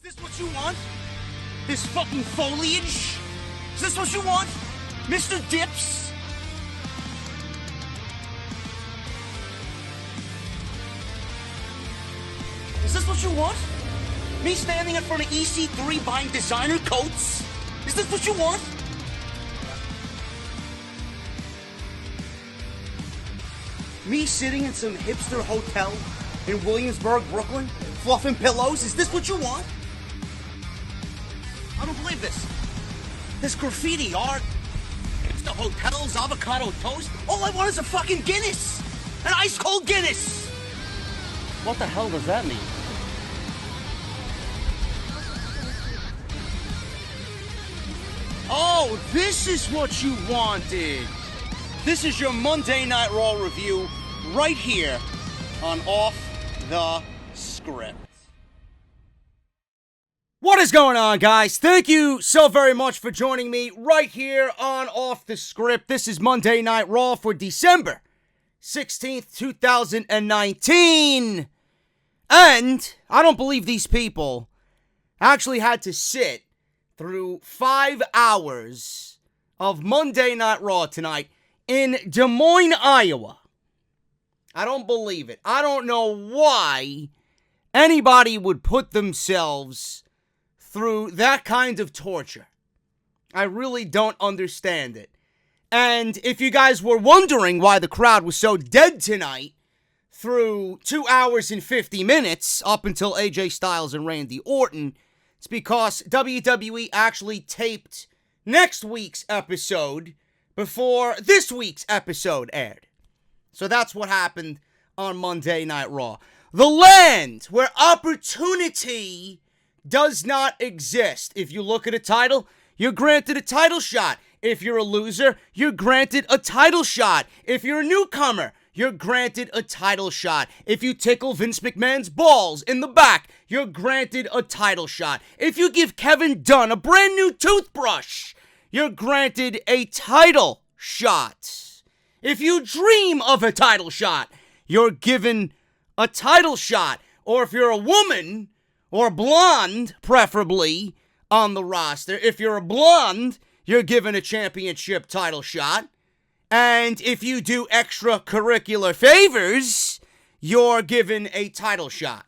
this what you want? This fucking foliage? Is this what you want? Mr. Dips? Is this what you want? Me standing in front of EC3 buying designer coats? Is this what you want? Me sitting in some hipster hotel in Williamsburg, Brooklyn, fluffing pillows? Is this what you want? I don't believe this. This graffiti art, the hotels, avocado toast. All I want is a fucking Guinness. An ice cold Guinness. What the hell does that mean? Oh, this is what you wanted. This is your Monday Night Raw review right here on Off the Script. What is going on, guys? Thank you so very much for joining me right here on Off the Script. This is Monday Night Raw for December 16th, 2019. And I don't believe these people actually had to sit through 5 hours of Monday Night Raw tonight in Des Moines, Iowa. I don't believe it. I don't know why anybody would put themselves through that kind of torture. I really don't understand it. And if you guys were wondering why the crowd was so dead tonight through 2 hours and 50 minutes up until AJ Styles and Randy Orton, it's because WWE actually taped next week's episode before this week's episode aired. So that's what happened on Monday Night Raw. The land where opportunity does not exist. If you look at a title, you're granted a title shot. If you're a loser, you're granted a title shot. If you're a newcomer, you're granted a title shot. If you tickle Vince McMahon's balls in the back, you're granted a title shot. If you give Kevin Dunn a brand new toothbrush, you're granted a title shot. If you dream of a title shot, you're given a title shot. Or if you're a woman, or blonde, preferably, on the roster, if you're a blonde, you're given a championship title shot. And if you do extracurricular favors, you're given a title shot.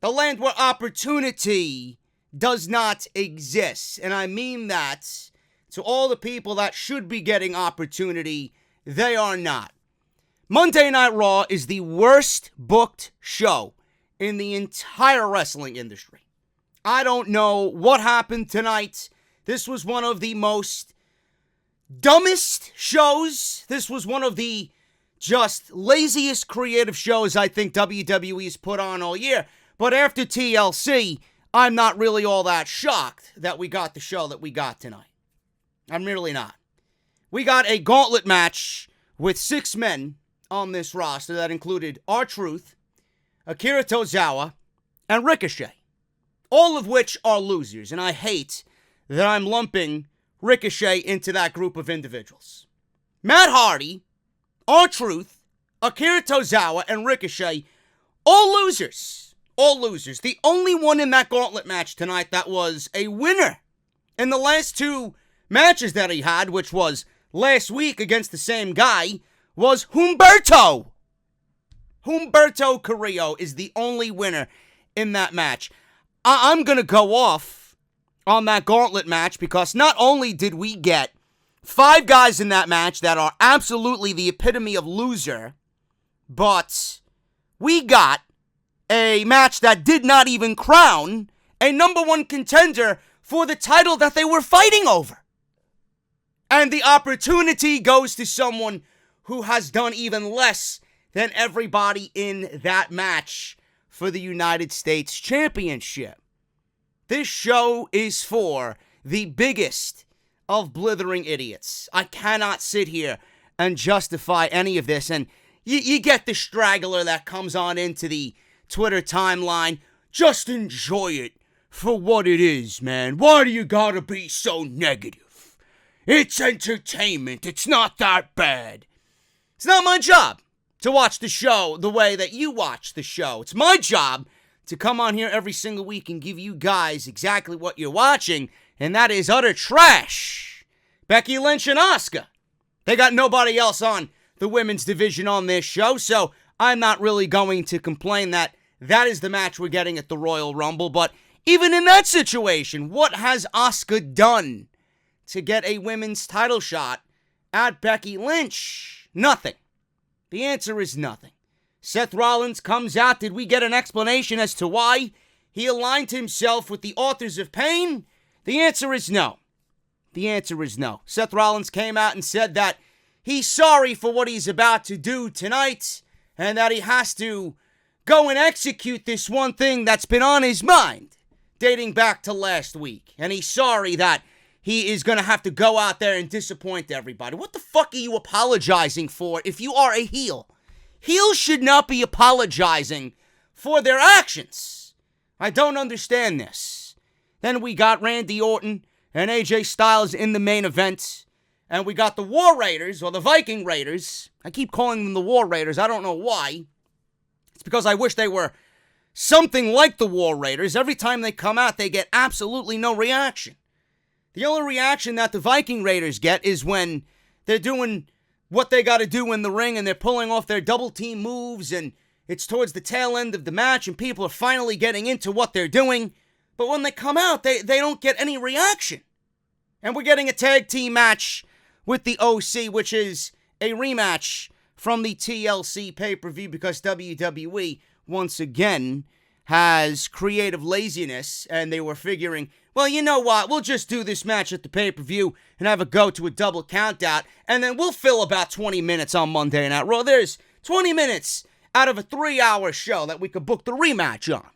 The land where opportunity does not exist. And I mean that to all the people that should be getting opportunity, they are not. Monday Night Raw is the worst booked show in the entire wrestling industry. I don't know what happened tonight. This was one of the most dumbest shows. This was one of the just laziest creative shows I think WWE's put on all year. But after TLC, I'm not really all that shocked that we got the show that we got tonight. I'm really not. We got a gauntlet match with 6 men on this roster that included R-Truth, Akira Tozawa, and Ricochet. All of which are losers, and I hate that I'm lumping Ricochet into that group of individuals. Matt Hardy, R-Truth, Akira Tozawa, and Ricochet, all losers. All losers. The only one in that gauntlet match tonight that was a winner in the last 2 matches that he had, which was last week against the same guy, was Humberto. Humberto Carrillo is the only winner in that match. I'm going to go off on that gauntlet match because not only did we get 5 guys in that match that are absolutely the epitome of loser, but we got a match that did not even crown a number 1 contender for the title that they were fighting over. And the opportunity goes to someone who has done even less than everybody in that match for the United States Championship. This show is for the biggest of blithering idiots. I cannot sit here and justify any of this. And you get the straggler that comes on into the Twitter timeline. Just enjoy it for what it is, man. Why do you gotta be so negative? It's entertainment. It's not that bad. It's not my job to watch the show the way that you watch the show. It's my job to come on here every single week and give you guys exactly what you're watching, and that is utter trash. Becky Lynch and Asuka. They got nobody else on the women's division on this show, so I'm not really going to complain that is the match we're getting at the Royal Rumble. But even in that situation, what has Asuka done to get a women's title shot at Becky Lynch? Nothing. The answer is nothing. Seth Rollins comes out. Did we get an explanation as to why he aligned himself with the Authors of Pain? The answer is no. The answer is no. Seth Rollins came out and said that he's sorry for what he's about to do tonight and that he has to go and execute this one thing that's been on his mind dating back to last week. And he's sorry that he is going to have to go out there and disappoint everybody. What the fuck are you apologizing for if you are a heel? Heels should not be apologizing for their actions. I don't understand this. Then we got Randy Orton and AJ Styles in the main event. And we got the War Raiders, or the Viking Raiders. I keep calling them the War Raiders. I don't know why. It's because I wish they were something like the War Raiders. Every time they come out, they get absolutely no reaction. The only reaction that the Viking Raiders get is when they're doing what they got to do in the ring and they're pulling off their double team moves and it's towards the tail end of the match and people are finally getting into what they're doing. But when they come out, they don't get any reaction. And we're getting a tag team match with the OC, which is a rematch from the TLC pay-per-view because WWE, once again, has creative laziness and they were figuring, well, you know what, we'll just do this match at the pay-per-view and have it go to a double count-out and then we'll fill about 20 minutes on Monday Night Raw. There's 20 minutes out of a 3-hour show that we could book the rematch on.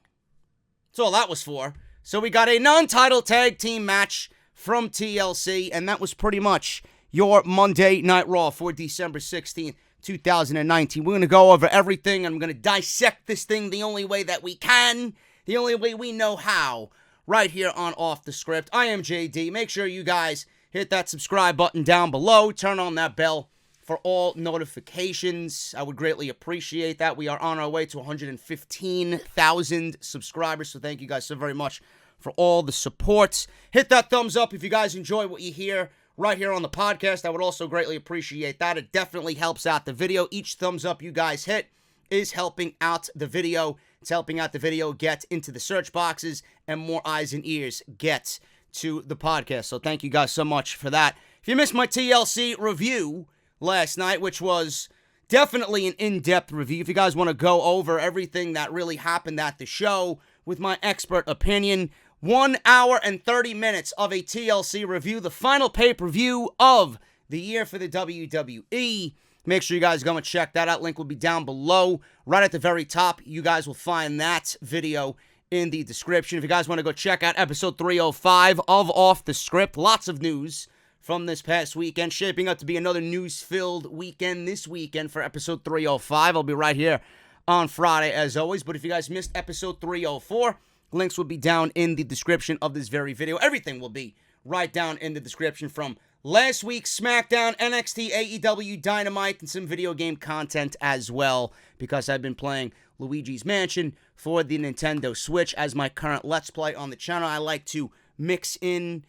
That's all that was for. So we got a non-title tag team match from TLC, and that was pretty much your Monday Night Raw for December 16th, 2019. We're going to go over everything, and I'm going to dissect this thing the only way that we can, the only way we know how, right here on Off the Script. I am JD. Make sure you guys hit that subscribe button down below. Turn on that bell for all notifications. I would greatly appreciate that. We are on our way to 115,000 subscribers, so thank you guys so very much for all the support. Hit that thumbs up if you guys enjoy what you hear right here on the podcast. I would also greatly appreciate that. It definitely helps out the video. Each thumbs up you guys hit is helping out the video. It's helping out the video get into the search boxes and more eyes and ears get to the podcast. So thank you guys so much for that. If you missed my TLC review last night, which was definitely an in-depth review, if you guys want to go over everything that really happened at the show with my expert opinion, 1 hour and 30 minutes of a TLC review, the final pay-per-view of the year for the WWE. Make sure you guys go and check that out. Link will be down below, right at the very top. You guys will find that video in the description. If you guys want to go check out episode 305 of Off the Script, lots of news from this past weekend, shaping up to be another news-filled weekend this weekend for episode 305. I'll be right here on Friday, as always. But if you guys missed episode 304, links will be down in the description of this very video. Everything will be right down in the description from last week's SmackDown, NXT, AEW, Dynamite, and some video game content as well, because I've been playing Luigi's Mansion for the Nintendo Switch as my current Let's Play on the channel. I like to mix in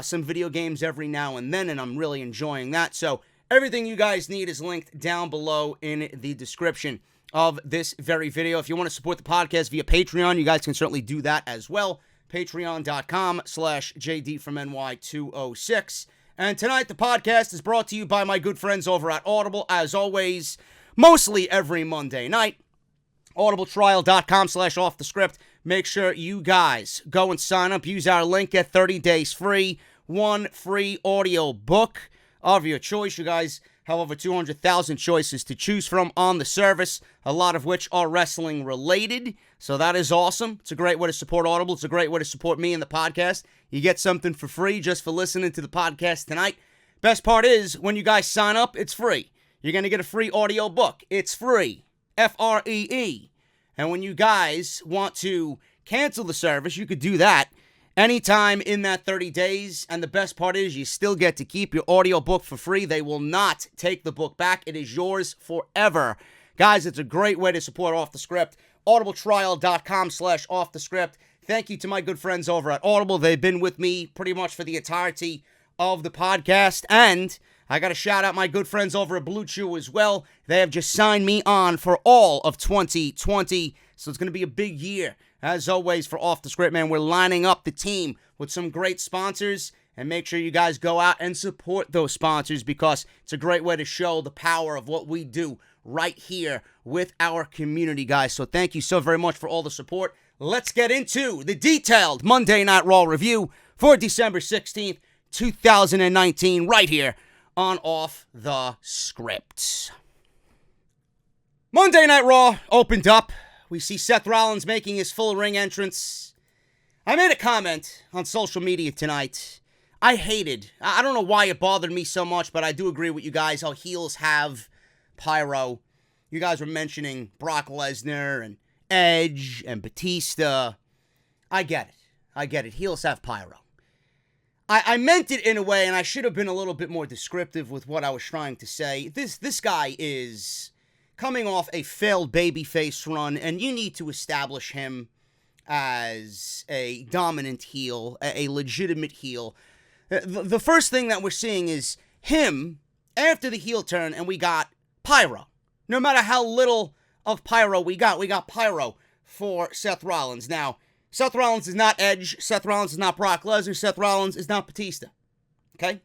some video games every now and then, and I'm really enjoying that. So everything you guys need is linked down below in the description of this very video. If you want to support the podcast via Patreon, you guys can certainly do that as well. Patreon.com/JD from NY206. And tonight, the podcast is brought to you by my good friends over at Audible, as always, mostly every Monday night. audibletrial.com/offthescript. Make sure you guys go and sign up. Use our link, get 30 days free, 1 free audio book of your choice. You guys have over 200,000 choices to choose from on the service, a lot of which are wrestling related. So that is awesome. It's a great way to support Audible. It's a great way to support me and the podcast. You get something for free just for listening to the podcast tonight. Best part is, when you guys sign up, it's free. You're going to get a free audio book. It's free. Free. And when you guys want to cancel the service, you could do that anytime in that 30 days. And the best part is, you still get to keep your audio book for free. They will not take the book back. It is yours forever. Guys, it's a great way to support Off the Script. audibletrial.com/offthescript. Thank you to my good friends over at Audible. They've been with me pretty much for the entirety of the podcast. And I got to shout out my good friends over at Blue Chew as well. They have just signed me on for all of 2020. So it's going to be a big year. As always, for Off the Script, man, we're lining up the team with some great sponsors. And make sure you guys go out and support those sponsors because it's a great way to show the power of what we do right here with our community, guys. So thank you so very much for all the support. Let's get into the detailed Monday Night Raw review for December 16th, 2019, right here on Off the Script. Monday Night Raw opened up. We see Seth Rollins making his full ring entrance. I made a comment on social media tonight. I don't know why it bothered me so much, but I do agree with you guys how heels have pyro. You guys were mentioning Brock Lesnar and Edge and Batista. I get it. Heels have pyro. I meant it in a way, and I should have been a little bit more descriptive with what I was trying to say. This guy is coming off a failed babyface run, and you need to establish him as a dominant heel, a legitimate heel. The first thing that we're seeing is him after the heel turn, and we got pyro. No matter how little of pyro we got pyro for Seth Rollins. Now, Seth Rollins is not Edge. Seth Rollins is not Brock Lesnar. Seth Rollins is not Batista. Okay?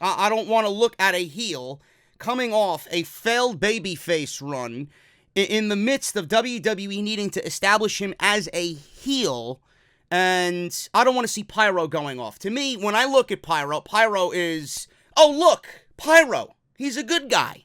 I don't want to look at a heel coming off a failed babyface run in the midst of WWE needing to establish him as a heel. And I don't want to see pyro going off. To me, when I look at pyro is, oh, look, pyro. He's a good guy.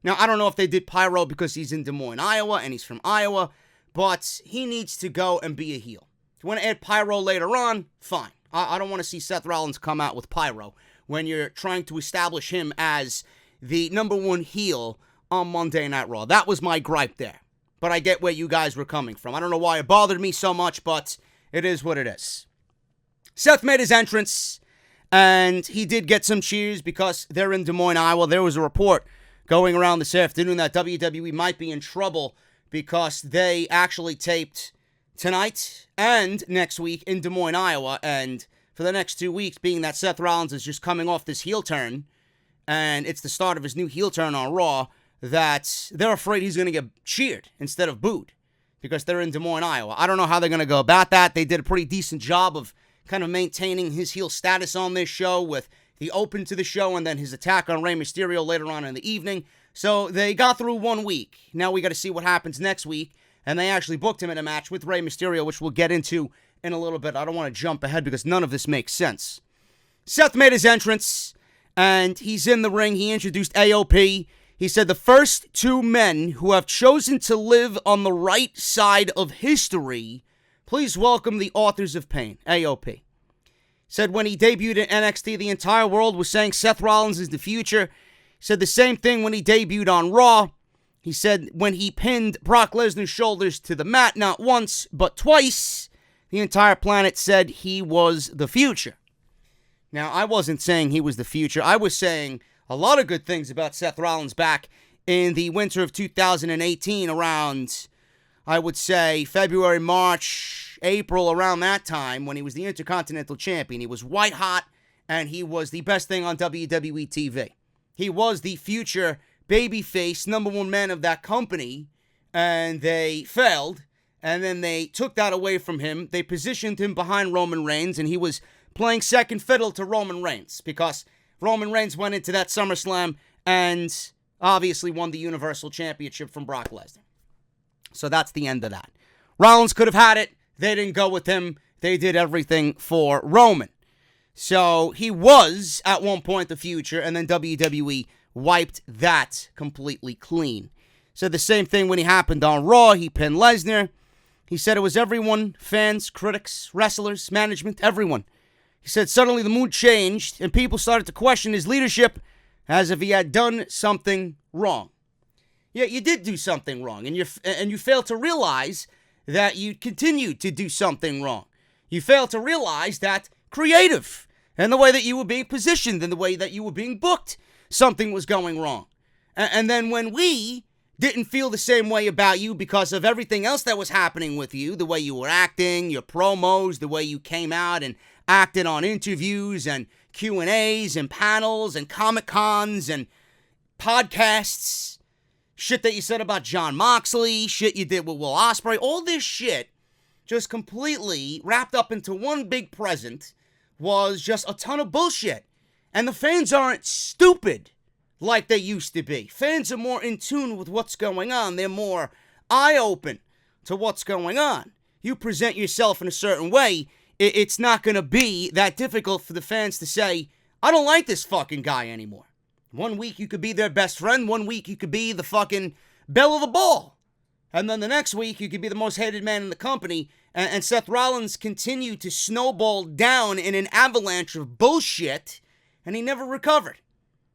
Now, I don't know if they did pyro because he's in Des Moines, Iowa, and he's from Iowa, but he needs to go and be a heel. If you want to add pyro later on, fine. I don't want to see Seth Rollins come out with pyro when you're trying to establish him as the number one heel on Monday Night Raw. That was my gripe there. But I get where you guys were coming from. I don't know why it bothered me so much, but it is what it is. Seth made his entrance, and he did get some cheers because they're in Des Moines, Iowa. There was a report going around this afternoon that WWE might be in trouble because they actually taped tonight and next week in Des Moines, Iowa. And for the next 2 weeks, being that Seth Rollins is just coming off this heel turn, and it's the start of his new heel turn on Raw, that they're afraid he's going to get cheered instead of booed, because they're in Des Moines, Iowa. I don't know how they're going to go about that. They did a pretty decent job of kind of maintaining his heel status on this show with the open to the show and then his attack on Rey Mysterio later on in the evening. So they got through 1 week. Now we got to see what happens next week. And they actually booked him in a match with Rey Mysterio, which we'll get into in a little bit. I don't want to jump ahead because none of this makes sense. Seth made his entrance, and he's in the ring. He introduced AOP. He said the first 2 men who have chosen to live on the right side of history, please welcome the authors of pain, AOP. Said when he debuted in NXT, the entire world was saying Seth Rollins is the future. Said the same thing when he debuted on Raw. He said when he pinned Brock Lesnar's shoulders to the mat, not once, but twice, the entire planet said he was the future. Now, I wasn't saying he was the future. I was saying a lot of good things about Seth Rollins back in the winter of 2018, around, I would say, February, March, April, around that time, when he was the Intercontinental Champion. He was white hot, and he was the best thing on WWE TV. He was the future babyface, number one man of that company, and they failed, and then they took that away from him. They positioned him behind Roman Reigns, and he was playing second fiddle to Roman Reigns, because Roman Reigns went into that SummerSlam and obviously won the Universal Championship from Brock Lesnar. So that's the end of that. Rollins could have had it. They didn't go with him. They did everything for Roman. So he was, at one point, the future, and then WWE wiped that completely clean. Said the same thing when he happened on Raw. He pinned Lesnar. He said it was everyone, fans, critics, wrestlers, management, everyone. He said suddenly the mood changed and people started to question his leadership as if he had done something wrong. Yeah, you did do something wrong, and you failed to realize that you continued to do something wrong. You failed to realize that creative and the way that you were being positioned and the way that you were being booked, something was going wrong. And then when we didn't feel the same way about you because of everything else that was happening with you, the way you were acting, your promos, the way you came out and acted on interviews and Q&As and panels and Comic-Cons and podcasts, shit that you said about Jon Moxley, shit you did with Will Ospreay, all this shit just completely wrapped up into one big present was just a ton of bullshit. And the fans aren't stupid like they used to be. Fans are more in tune with what's going on. They're more eye-open to what's going on. You present yourself in a certain way, it's not going to be that difficult for the fans to say, I don't like this fucking guy anymore. One week you could be their best friend, one week you could be the fucking belle of the ball. And then the next week you could be the most hated man in the company, and Seth Rollins continued to snowball down in an avalanche of bullshit, and he never recovered.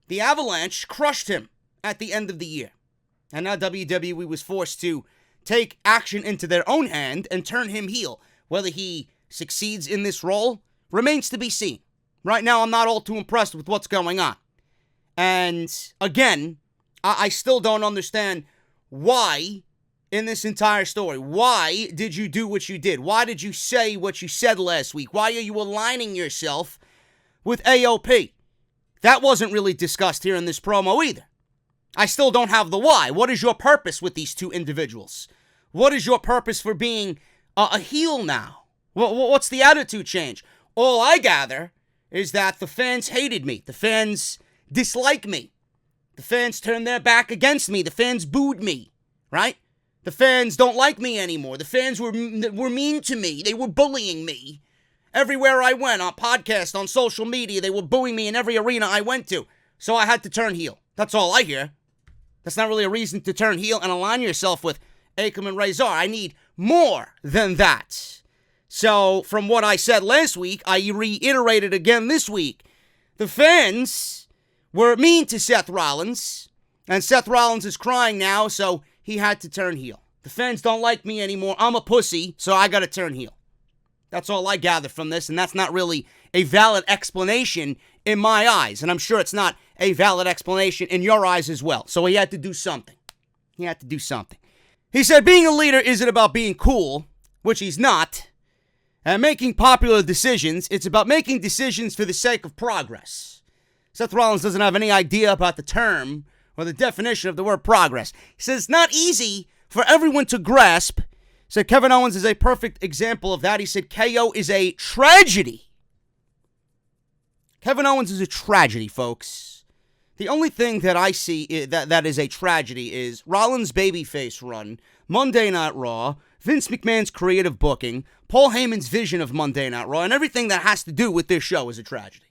The avalanche crushed him at the end of the year. And now WWE was forced to take action into their own hand and turn him heel. Whether he succeeds in this role remains to be seen. Right now, I'm not all too impressed with what's going on. And again, I still don't understand why in this entire story. Why did you do what you did? Why did you say what you said last week? Why are you aligning yourself with AOP? That wasn't really discussed here in this promo either. I still don't have the why. What is your purpose with these two individuals? What is your purpose for being a heel now? What's the attitude change? All I gather is that the fans hated me. The fans dislike me. The fans turned their back against me. The fans booed me, right? The fans don't like me anymore. The fans were mean to me. They were bullying me. Everywhere I went, on podcasts, on social media, they were booing me in every arena I went to. So I had to turn heel. That's all I hear. That's not really a reason to turn heel and align yourself with Akam and Razor. I need more than that. So from what I said last week, I reiterated again this week. The fans were mean to Seth Rollins, and Seth Rollins is crying now, so he had to turn heel. The fans don't like me anymore. I'm a pussy, so I gotta turn heel. That's all I gather from this, and that's not really a valid explanation in my eyes. And I'm sure it's not a valid explanation in your eyes as well. So he had to do something. He had to do something. He said being a leader isn't about being cool, which he's not, and making popular decisions. It's about making decisions for the sake of progress. Seth Rollins doesn't have any idea about the term or the definition of the word progress. He says it's not easy for everyone to grasp. He said Kevin Owens is a perfect example of that. He said KO is a tragedy. Kevin Owens is a tragedy, folks. The only thing that I see that is a tragedy is Rollins' babyface run, Monday Night Raw, Vince McMahon's creative booking, Paul Heyman's vision of Monday Night Raw, and everything that has to do with this show is a tragedy.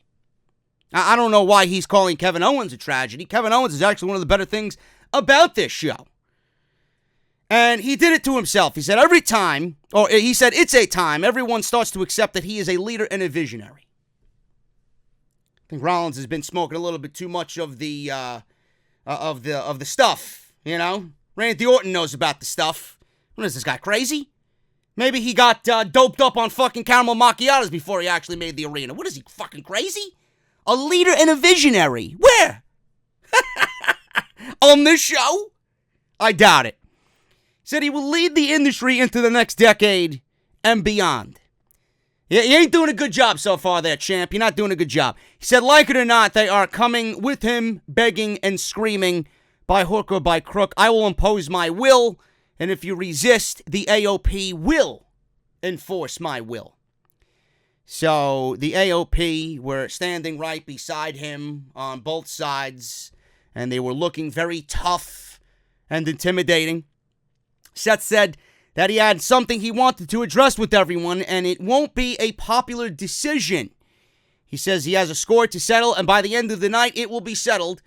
I don't know why he's calling Kevin Owens a tragedy. Kevin Owens is actually one of the better things about this show. And he did it to himself. He said it's a time everyone starts to accept that he is a leader and a visionary. I think Rollins has been smoking a little bit too much of the stuff, you know? Randy Orton knows about the stuff. What is this guy, crazy? Maybe he got doped up on fucking caramel macchiatos before he actually made the arena. What is he, fucking crazy? A leader and a visionary. Where? On this show? I doubt it. Said he will lead the industry into the next decade and beyond. Yeah, you ain't doing a good job so far there, champ. You're not doing a good job. He said, like it or not, they are coming with him, begging and screaming, by hook or by crook. I will impose my will, and if you resist, the AOP will enforce my will. So the AOP were standing right beside him on both sides, and they were looking very tough and intimidating. Seth said that he had something he wanted to address with everyone, and it won't be a popular decision. He says he has a score to settle, and by the end of the night, it will be settled.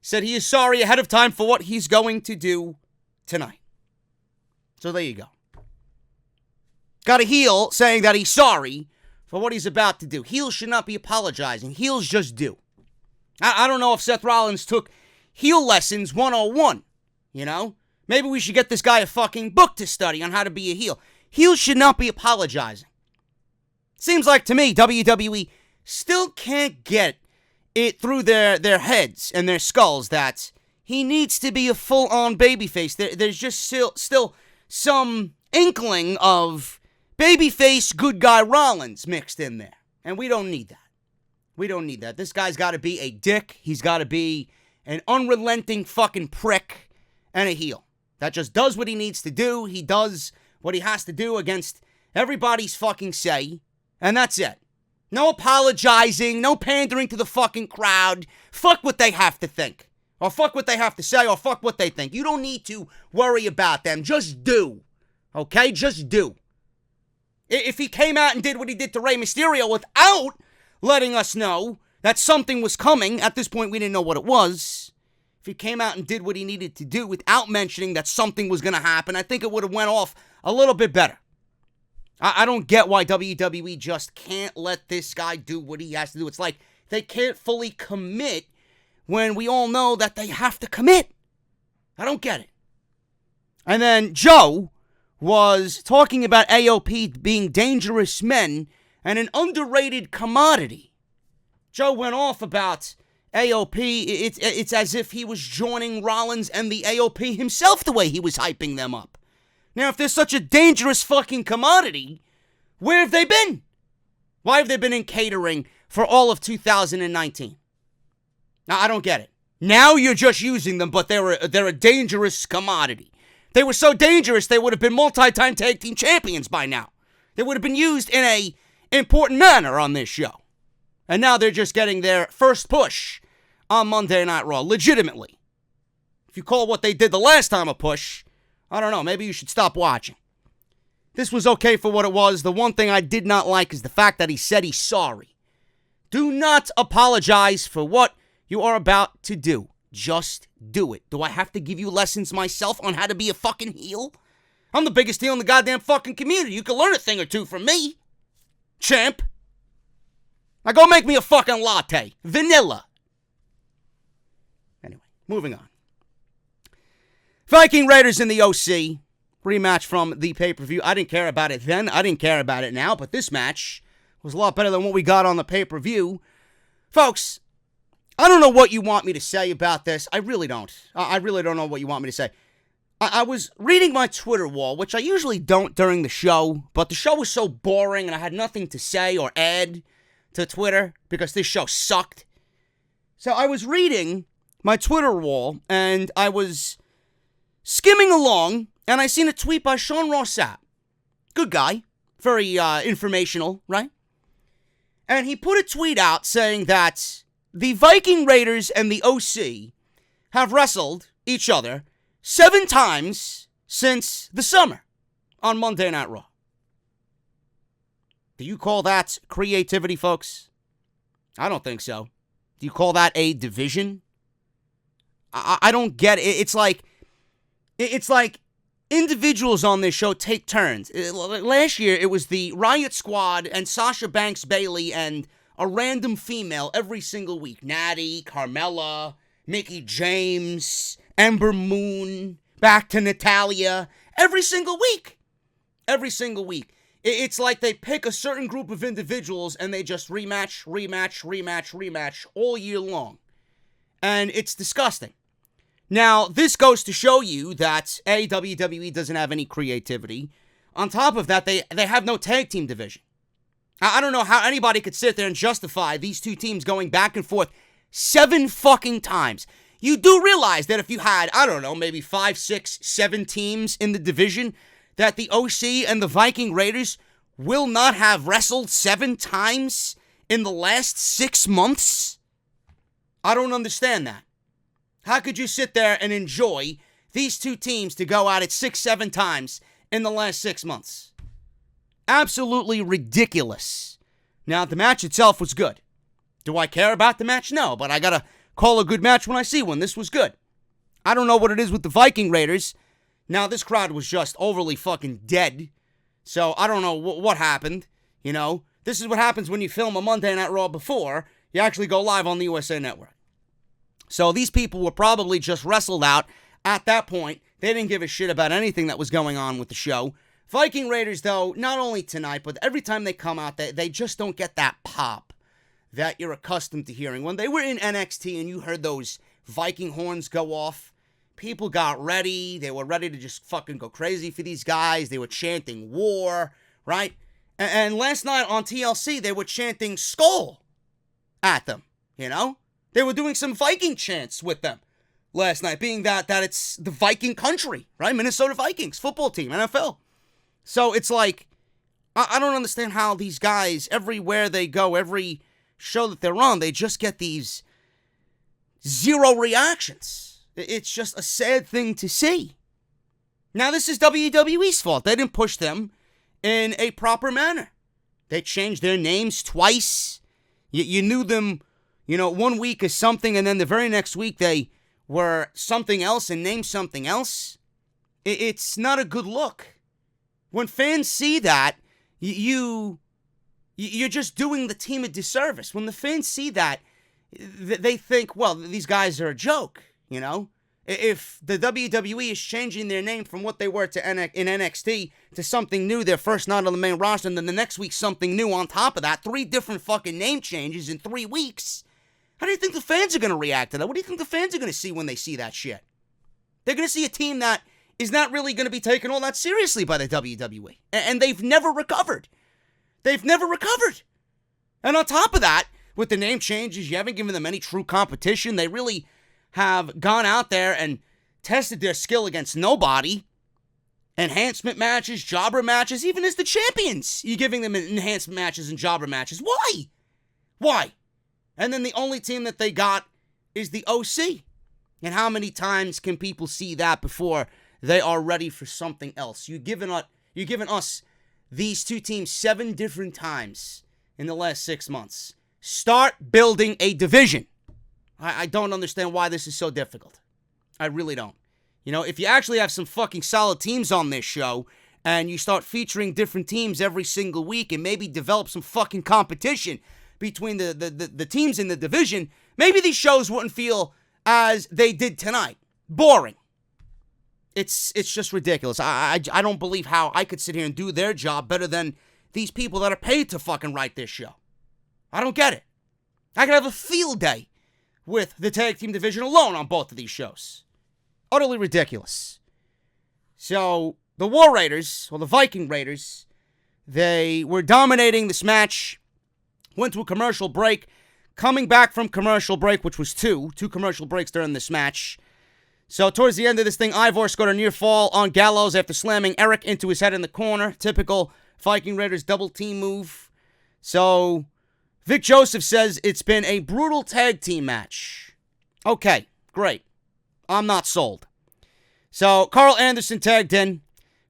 Said he is sorry ahead of time for what he's going to do tonight. So there you go. Got a heel saying that he's sorry for what he's about to do. Heels should not be apologizing. Heels just do. I don't know if Seth Rollins took heel lessons 101, you know? Maybe we should get this guy a fucking book to study on how to be a heel. Heels should not be apologizing. Seems like to me, WWE still can't get it through their heads and their skulls that he needs to be a full-on babyface. There's just still some inkling of babyface good guy Rollins mixed in there. And we don't need that. We don't need that. This guy's got to be a dick. He's got to be an unrelenting fucking prick and a heel. That just does what he needs to do. He does what he has to do against everybody's fucking say. And that's it. No apologizing. No pandering to the fucking crowd. Fuck what they have to think. Or fuck what they have to say. Or fuck what they think. You don't need to worry about them. Just do. Okay? Just do. If he came out and did what he did to Rey Mysterio without letting us know that something was coming, at this point we didn't know what it was. If he came out and did what he needed to do without mentioning that something was going to happen, I think it would have went off a little bit better. I don't get why WWE just can't let this guy do what he has to do. It's like they can't fully commit when we all know that they have to commit. I don't get it. And then Joe was talking about AOP being dangerous men and an underrated commodity. Joe went off about AOP. It's as if he was joining Rollins and the AOP himself the way he was hyping them up. Now, if they're such a dangerous fucking commodity, where have they been? Why have they been in catering for all of 2019? Now, I don't get it. Now you're just using them, but they're a dangerous commodity. They were so dangerous, they would have been multi-time tag team champions by now. They would have been used in a important manner on this show. And now they're just getting their first push on Monday Night Raw, legitimately. If you call what they did the last time a push, I don't know, maybe you should stop watching. This was okay for what it was. The one thing I did not like is the fact that he said he's sorry. Do not apologize for what you are about to do. Just do it. Do I have to give you lessons myself on how to be a fucking heel? I'm the biggest heel in the goddamn fucking community. You can learn a thing or two from me, champ. Now go make me a fucking latte. Vanilla. Anyway, moving on. Viking Raiders in the OC. Rematch from the pay-per-view. I didn't care about it then. I didn't care about it now. But this match was a lot better than what we got on the pay-per-view. Folks, I don't know what you want me to say about this. I really don't. I really don't know what you want me to say. I was reading my Twitter wall, which I usually don't during the show. But the show was so boring and I had nothing to say or add to Twitter because this show sucked. So I was reading my Twitter wall and I was skimming along and I seen a tweet by Sean Rossap. Good guy. Very informational, right? And he put a tweet out saying that the Viking Raiders and the OC have wrestled each other 7 times since the summer on Monday Night Raw. Do you call that creativity, folks? I don't think so. Do you call that a division? I don't get it. It's like individuals on this show take turns. Last year, it was the Riot Squad and Sasha Banks Bayley and a random female every single week. Natty, Carmella, Mickie James, Ember Moon, back to Natalya. Every single week. Every single week. It's like they pick a certain group of individuals and they just rematch all year long. And it's disgusting. Now, this goes to show you that, A, WWE doesn't have any creativity. On top of that, they have no tag team division. I don't know how anybody could sit there and justify these two teams going back and forth 7 fucking times. You do realize that if you had, I don't know, maybe 5, 6, 7 teams in the division, that the OC and the Viking Raiders will not have wrestled 7 times in the last 6 months? I don't understand that. How could you sit there and enjoy these two teams to go at it 6, 7 times in the last 6 months? Absolutely ridiculous. Now, the match itself was good. Do I care about the match? No, but I gotta call a good match when I see one. This was good. I don't know what it is with the Viking Raiders. Now, this crowd was just overly fucking dead. So, I don't know what happened. You know, this is what happens when you film a Monday Night Raw before you actually go live on the USA Network. So, these people were probably just wrestled out at that point. They didn't give a shit about anything that was going on with the show. Viking Raiders, though, not only tonight, but every time they come out, they just don't get that pop that you're accustomed to hearing. When they were in NXT and you heard those Viking horns go off. People got ready. They were ready to just fucking go crazy for these guys. They were chanting war, right? And last night on TLC, they were chanting Skull at them, you know? They were doing some Viking chants with them last night, being that it's the Viking country, right? Minnesota Vikings, football team, NFL. So it's like, I don't understand how these guys, everywhere they go, every show that they're on, they just get these zero reactions. It's just a sad thing to see. Now, this is WWE's fault. They didn't push them in a proper manner. They changed their names twice. You knew them, 1 week as something, and then the very next week they were something else and named something else. It's not a good look. When fans see that, you're just doing the team a disservice. When the fans see that, they think, well, these guys are a joke, If the WWE is changing their name from what they were in NXT to something new, their first night on the main roster, and then the next week something new on top of that, 3 different fucking name changes in 3 weeks, how do you think the fans are going to react to that? What do you think the fans are going to see when they see that shit? They're going to see a team that is not really going to be taken all that seriously by the WWE. And they've never recovered. They've never recovered. And on top of that, with the name changes, you haven't given them any true competition. They really have gone out there and tested their skill against nobody. Enhancement matches, jobber matches, even as the champions, you're giving them enhancement matches and jobber matches. Why? Why? And then the only team that they got is the OC. And how many times can people see that before they are ready for something else? You've given us these 2 teams 7 different times in the last 6 months. Start building a division. I don't understand why this is so difficult. I really don't. If you actually have some fucking solid teams on this show and you start featuring different teams every single week and maybe develop some fucking competition between the teams in the division, maybe these shows wouldn't feel as they did tonight. Boring. It's just ridiculous. I don't believe how I could sit here and do their job better than these people that are paid to fucking write this show. I don't get it. I could have a field day with the tag team division alone on both of these shows. Utterly ridiculous. So, the War Raiders, or the Viking Raiders, they were dominating this match, went to a commercial break, coming back from commercial break, which was two commercial breaks during this match. So, towards the end of this thing, Ivar scored a near fall on Gallows after slamming Eric into his head in the corner. Typical Viking Raiders double team move. So, Vic Joseph says it's been a brutal tag team match. Okay, great. I'm not sold. So, Carl Anderson tagged in,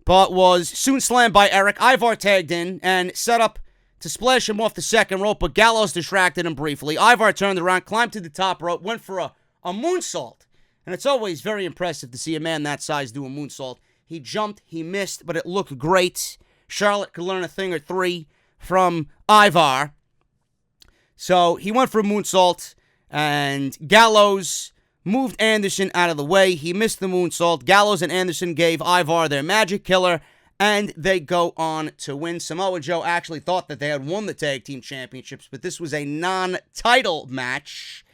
but was soon slammed by Eric. Ivar tagged in and set up to splash him off the second rope, but Gallows distracted him briefly. Ivar turned around, climbed to the top rope, went for a moonsault. And it's always very impressive to see a man that size do a moonsault. He jumped, he missed, but it looked great. Charlotte could learn a thing or 3 from Ivar. So he went for a moonsault, and Gallows moved Anderson out of the way. He missed the moonsault. Gallows and Anderson gave Ivar their magic killer, and they go on to win. Samoa Joe actually thought that they had won the tag team championships, but this was a non-title match.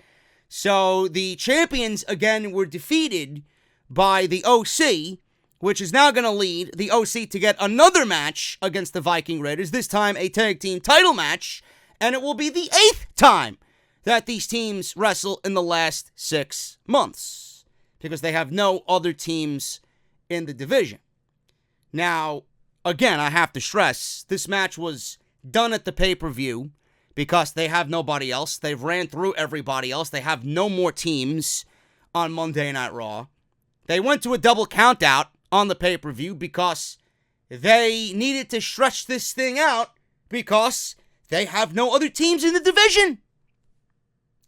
So the champions, again, were defeated by the OC, which is now going to lead the OC to get another match against the Viking Raiders, this time a tag team title match, and it will be the 8th time that these teams wrestle in the last 6 months, because they have no other teams in the division. Now, again, I have to stress, this match was done at the pay-per-view because they have nobody else. They've ran through everybody else. They have no more teams on Monday Night Raw. They went to a double countout on the pay-per-view because they needed to stretch this thing out because they have no other teams in the division.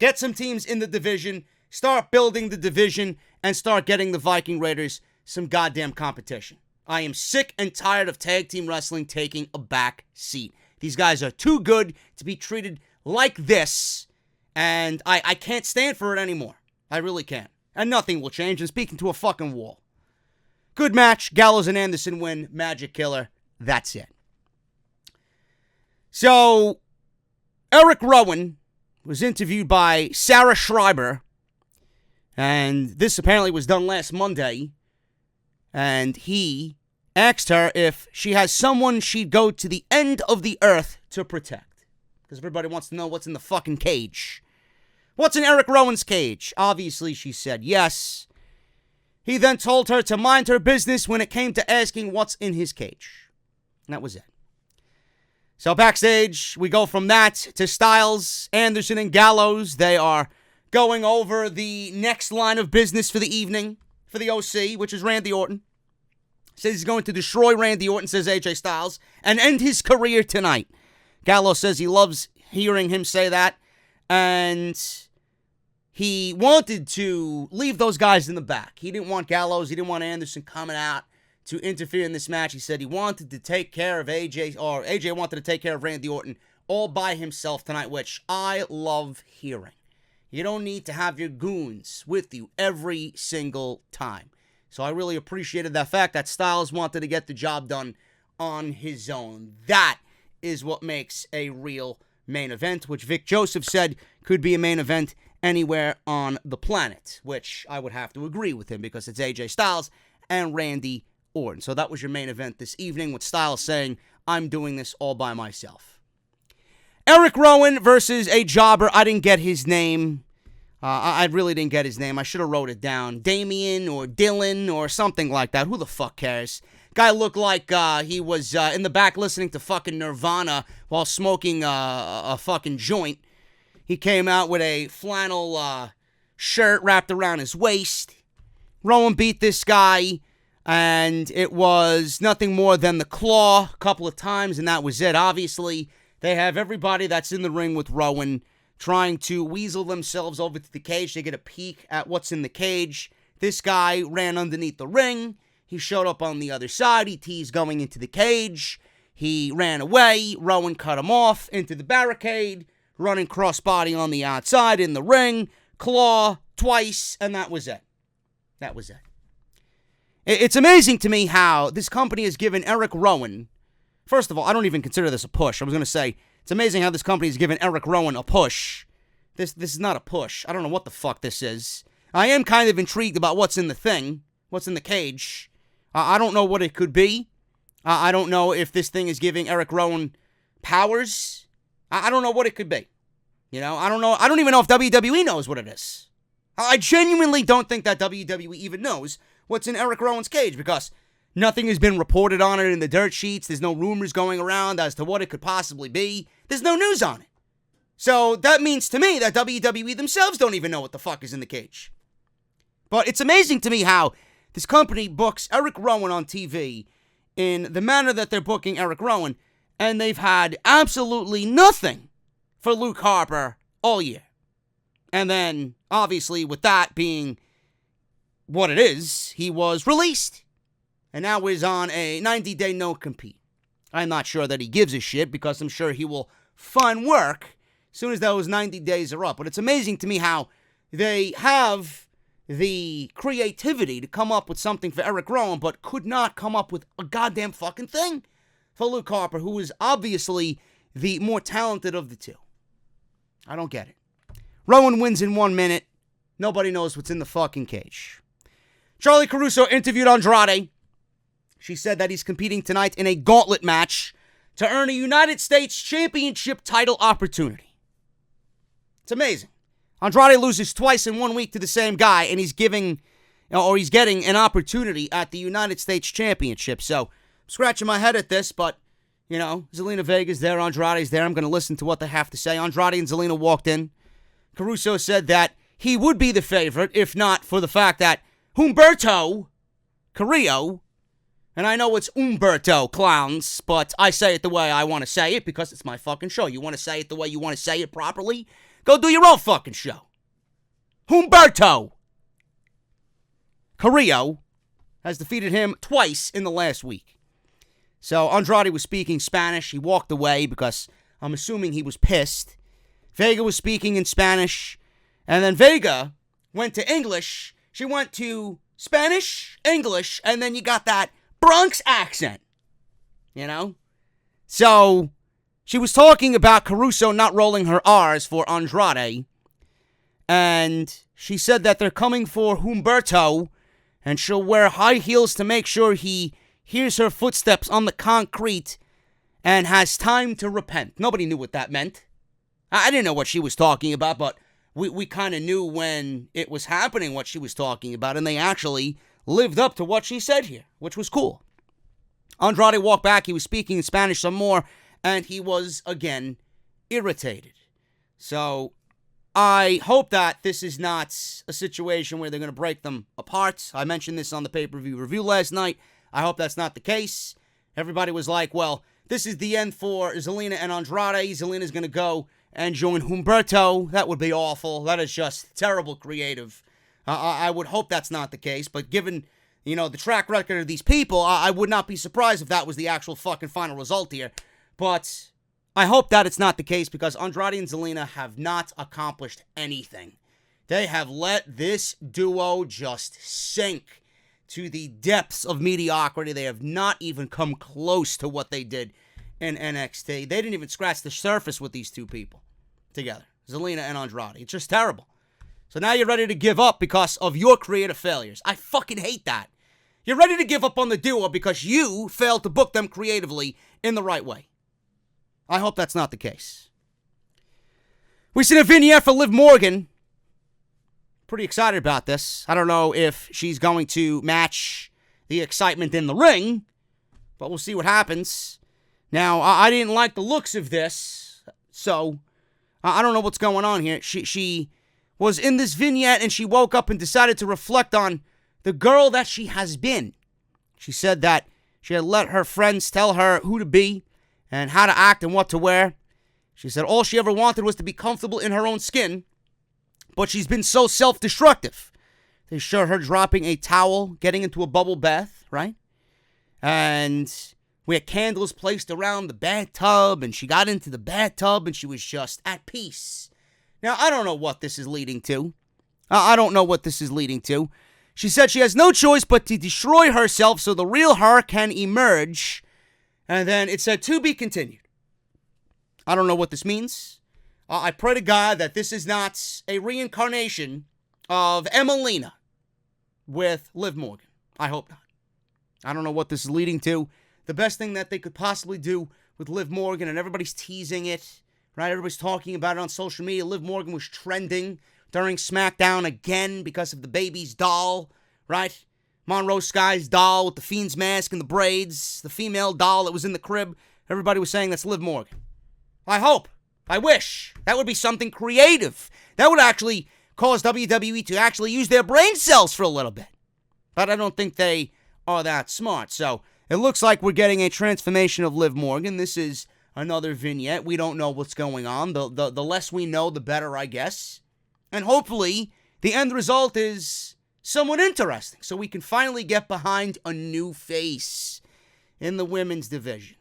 Get some teams in the division, start building the division, and start getting the Viking Raiders some goddamn competition. I am sick and tired of tag team wrestling taking a back seat. These guys are too good to be treated like this, and I can't stand for it anymore. I really can't. And nothing will change. I'm speaking to a fucking wall. Good match. Gallows and Anderson win. Magic Killer. That's it. So, Eric Rowan was interviewed by Sarah Schreiber, And this apparently was done last Monday. And he asked her if she has someone she'd go to the end of the earth to protect. Because everybody wants to know what's in the fucking cage. What's in Eric Rowan's cage? Obviously, she said yes. He then told her to mind her business when it came to asking what's in his cage. And that was it. So backstage, we go from that to Styles, Anderson, and Gallows. They are going over the next line of business for the evening for the OC, which is Randy Orton. Says he's going to destroy Randy Orton, says AJ Styles, and end his career tonight. Gallows says he loves hearing him say that, and he wanted to leave those guys in the back. He didn't want Gallows, he didn't want Anderson coming out to interfere in this match. He said he wanted to take care of AJ, or AJ wanted to take care of Randy Orton all by himself tonight, which I love hearing. You don't need to have your goons with you every single time. So I really appreciated that fact that Styles wanted to get the job done on his own. That is what makes a real main event, which Vic Joseph said could be a main event anywhere on the planet, which I would have to agree with him because it's AJ Styles and Randy Orton. So that was your main event this evening, with Styles saying, I'm doing this all by myself. Eric Rowan versus a jobber. I didn't get his name. I really didn't get his name. I should have wrote it down. Damien or Dylan or something like that. Who the fuck cares? Guy looked like he was in the back listening to fucking Nirvana while smoking a fucking joint. He came out with a flannel shirt wrapped around his waist. Rowan beat this guy, and it was nothing more than the claw a couple of times, and that was it. Obviously, they have everybody that's in the ring with Rowan trying to weasel themselves over to the cage. They get a peek at what's in the cage. This guy ran underneath the ring. He showed up on the other side. He teased going into the cage. He ran away. Rowan cut him off into the barricade, running crossbody on the outside in the ring, claw twice, and that was it. That was it. It's amazing to me how this company has given Eric Rowan, first of all, I don't even consider this a push. I was going to say, it's amazing how this company has given Eric Rowan a push. This is not a push. I don't know what the fuck this is. I am kind of intrigued about what's in the thing, what's in the cage. I don't know what it could be. I don't know if this thing is giving Eric Rowan powers. I don't know what it could be. You know, I don't know. I don't even know if WWE knows what it is. I genuinely don't think that WWE even knows what's in Eric Rowan's cage, because nothing has been reported on it in the dirt sheets. There's no rumors going around as to what it could possibly be. There's no news on it. So that means to me that WWE themselves don't even know what the fuck is in the cage. But it's amazing to me how this company books Eric Rowan on TV in the manner that they're booking Eric Rowan, and they've had absolutely nothing for Luke Harper all year. And then, obviously, with that being what it is, he was released. And now is on a 90-day no-compete. I'm not sure that he gives a shit, because I'm sure he will find work as soon as those 90 days are up. But it's amazing to me how they have the creativity to come up with something for Eric Rowan, but could not come up with a goddamn fucking thing for Luke Harper, who is obviously the more talented of the two. I don't get it. Rowan wins in 1 minute. Nobody knows what's in the fucking cage. Charlie Caruso interviewed Andrade. She said that he's competing tonight in a gauntlet match to earn a United States Championship title opportunity. It's amazing. Andrade loses twice in 1 week to the same guy, and he's getting an opportunity at the United States Championship. So, I'm scratching my head at this, but, you know, Zelina Vega's there, Andrade's there. I'm going to listen to what they have to say. Andrade and Zelina walked in. Caruso said that he would be the favorite, if not for the fact that Humberto Carrillo, and I know it's Umberto, clowns, but I say it the way I want to say it because it's my fucking show. You want to say it the way you want to say it properly? Go do your own fucking show. Humberto Carrillo has defeated him twice in the last week. So Andrade was speaking Spanish. He walked away because I'm assuming he was pissed. Vega was speaking in Spanish. And then Vega went to English. She went to Spanish, English, and then you got that Bronx accent. You know? So she was talking about Caruso not rolling her R's for Andrade. And she said that they're coming for Humberto, and she'll wear high heels to make sure he hears her footsteps on the concrete and has time to repent. Nobody knew what that meant. I didn't know what she was talking about, but we kind of knew when it was happening what she was talking about, and they actually lived up to what she said here, which was cool. Andrade walked back. He was speaking in Spanish some more, and he was, again, irritated. So I hope that this is not a situation where they're going to break them apart. I mentioned this on the pay-per-view review last night. I hope that's not the case. Everybody was like, well, this is the end for Zelina and Andrade. Zelina's going to go and join Humberto. That would be awful. That is just terrible creative. I would hope that's not the case, but given, the track record of these people, I would not be surprised if that was the actual fucking final result here. But I hope that it's not the case, because Andrade and Zelina have not accomplished anything. They have let this duo just sink to the depths of mediocrity. They have not even come close to what they did in NXT. They didn't even scratch the surface with these two people together, Zelina and Andrade. It's just terrible. So now you're ready to give up because of your creative failures. I fucking hate that. You're ready to give up on the duo because you failed to book them creatively in the right way. I hope that's not the case. We see a vignette for Liv Morgan. Pretty excited about this. I don't know if she's going to match the excitement in the ring, but we'll see what happens. Now, I didn't like the looks of this, so I don't know what's going on here. She was in this vignette, and she woke up and decided to reflect on the girl that she has been. She said that she had let her friends tell her who to be and how to act and what to wear. She said all she ever wanted was to be comfortable in her own skin, but she's been so self-destructive. They show her dropping a towel, getting into a bubble bath, right? And we had candles placed around the bathtub, and she got into the bathtub, and she was just at peace. Now, I don't know what this is leading to. I don't know what this is leading to. She said she has no choice but to destroy herself so the real her can emerge. And then it said, to be continued. I don't know what this means. I pray to God that this is not a reincarnation of Emelina with Liv Morgan. I hope not. I don't know what this is leading to. The best thing that they could possibly do with Liv Morgan, and everybody's teasing it, right? Everybody's talking about it on social media. Liv Morgan was trending during SmackDown again because of the baby's doll, right? Monroe Sky's doll with the Fiend's mask and the braids, the female doll that was in the crib. Everybody was saying that's Liv Morgan. I hope. I wish. That would be something creative. That would actually cause WWE to actually use their brain cells for a little bit. But I don't think they are that smart. So it looks like we're getting a transformation of Liv Morgan. This is another vignette. We don't know what's going on. The less we know, the better, I guess. And hopefully, the end result is somewhat interesting, so we can finally get behind a new face in the women's division.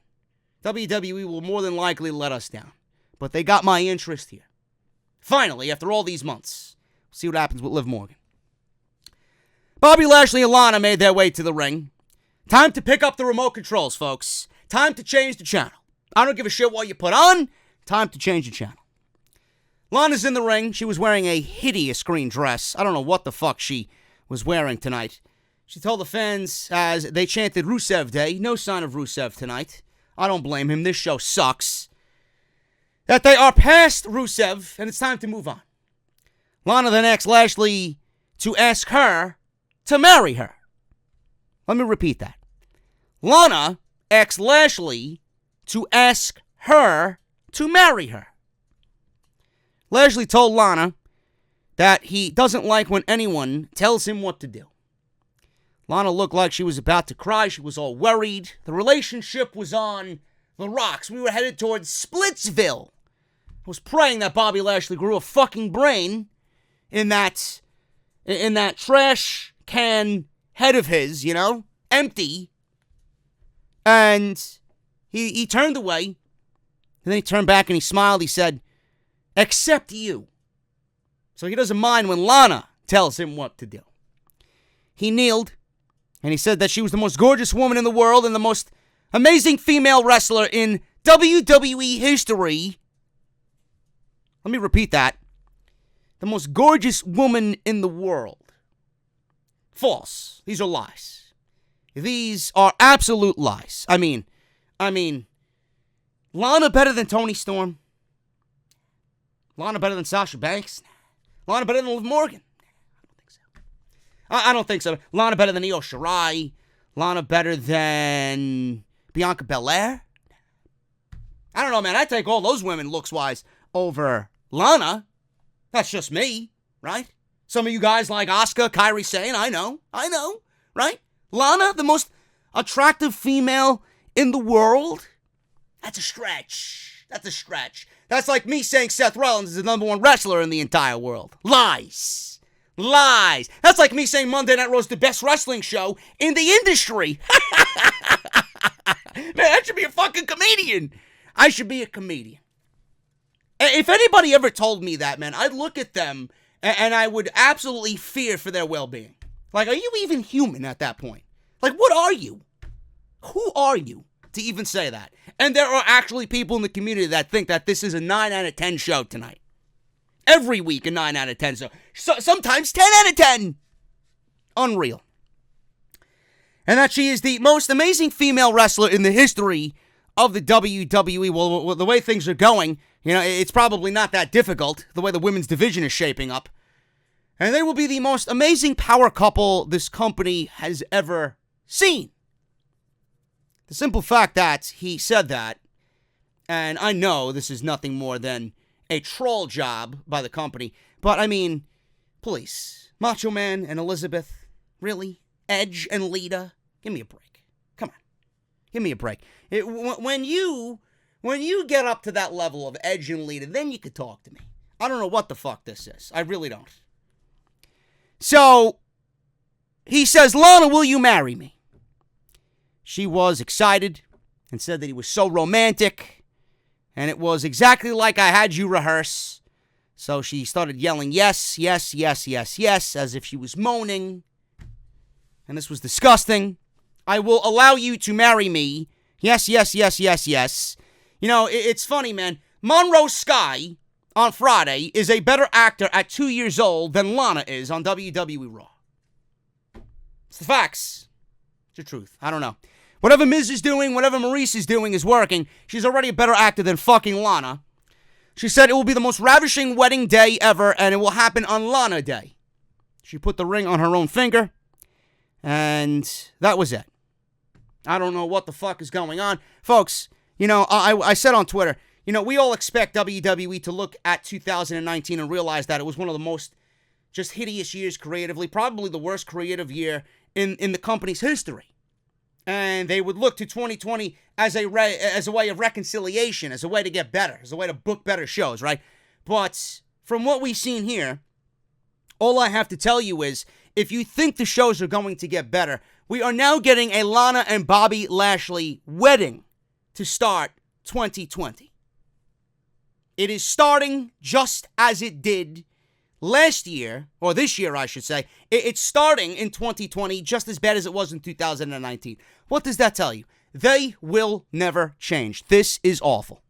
WWE will more than likely let us down, but they got my interest here. Finally, after all these months, we'll see what happens with Liv Morgan. Bobby Lashley and Lana made their way to the ring. Time to pick up the remote controls, folks. Time to change the channel. I don't give a shit what you put on. Time to change the channel. Lana's in the ring. She was wearing a hideous green dress. I don't know what the fuck she was wearing tonight. She told the fans as they chanted Rusev Day, no sign of Rusev tonight. I don't blame him. This show sucks. That they are past Rusev, and it's time to move on. Lana then asked Lashley to ask her to marry her. Let me repeat that. Lana asked Lashley to ask her to marry her. Lashley told Lana that he doesn't like when anyone tells him what to do. Lana looked like she was about to cry. She was all worried. The relationship was on the rocks. We were headed towards Splitsville. I was praying that Bobby Lashley grew a fucking brain in that trash can head of his, empty. And he turned away. And then he turned back and he smiled. He said, "Except you." So he doesn't mind when Lana tells him what to do. He kneeled, and he said that she was the most gorgeous woman in the world and the most amazing female wrestler in WWE history. Let me repeat that. the most gorgeous woman in the world. False. These are lies. These are absolute lies. I mean, Lana better than Toni Storm? Lana better than Sasha Banks? Lana better than Liv Morgan? I don't think so. Lana better than Io Shirai? Lana better than Bianca Belair? I don't know, man. I take all those women looks-wise over Lana. That's just me, right? Some of you guys like Asuka, Kairi Sane. I know, right? Lana, the most attractive female in the world? That's a stretch. That's like me saying Seth Rollins is the number one wrestler in the entire world. Lies. That's like me saying Monday Night Raw is the best wrestling show in the industry. Man, I should be a fucking comedian. I should be a comedian. If anybody ever told me that, man, I'd look at them and I would absolutely fear for their well-being. Like, are you even human at that point? Like, what are you? Who are you to even say that? And there are actually people in the community that think that this is a 9 out of 10 show tonight. Every week a 9 out of 10. So sometimes 10 out of 10. Unreal. And that she is the most amazing female wrestler in the history of the WWE. Well, the way things are going, it's probably not that difficult, the way the women's division is shaping up. And they will be the most amazing power couple this company has ever seen. The simple fact that he said that, and I know this is nothing more than a troll job by the company, but I mean, please, Macho Man and Elizabeth, really? Edge and Lita? Give me a break. Come on. Give me a break. When you get up to that level of Edge and Lita, then you could talk to me. I don't know what the fuck this is. I really don't. So, he says, Lana, will you marry me? She was excited and said that he was so romantic, and it was exactly like I had you rehearse. So she started yelling, yes, yes, yes, yes, yes, as if she was moaning. And this was disgusting. I will allow you to marry me. Yes, yes, yes, yes, yes. It's funny, man. Monroe Sky on Friday is a better actor at 2 years old than Lana is on WWE Raw. It's the facts. It's the truth. I don't know. Whatever Miz is doing, whatever Maurice is doing is working. She's already a better actor than fucking Lana. She said it will be the most ravishing wedding day ever, and it will happen on Lana Day. She put the ring on her own finger, and that was it. I don't know what the fuck is going on. Folks, I said on Twitter, we all expect WWE to look at 2019 and realize that it was one of the most just hideous years creatively, probably the worst creative year in the company's history. And they would look to 2020 as a way of reconciliation, as a way to get better, as a way to book better shows, right? But from what we've seen here, all I have to tell you is, if you think the shows are going to get better, we are now getting a Lana and Bobby Lashley wedding to start 2020. It is starting just as it did last year, or this year, I should say. It's starting in 2020 just as bad as it was in 2019. What does that tell you? They will never change. This is awful.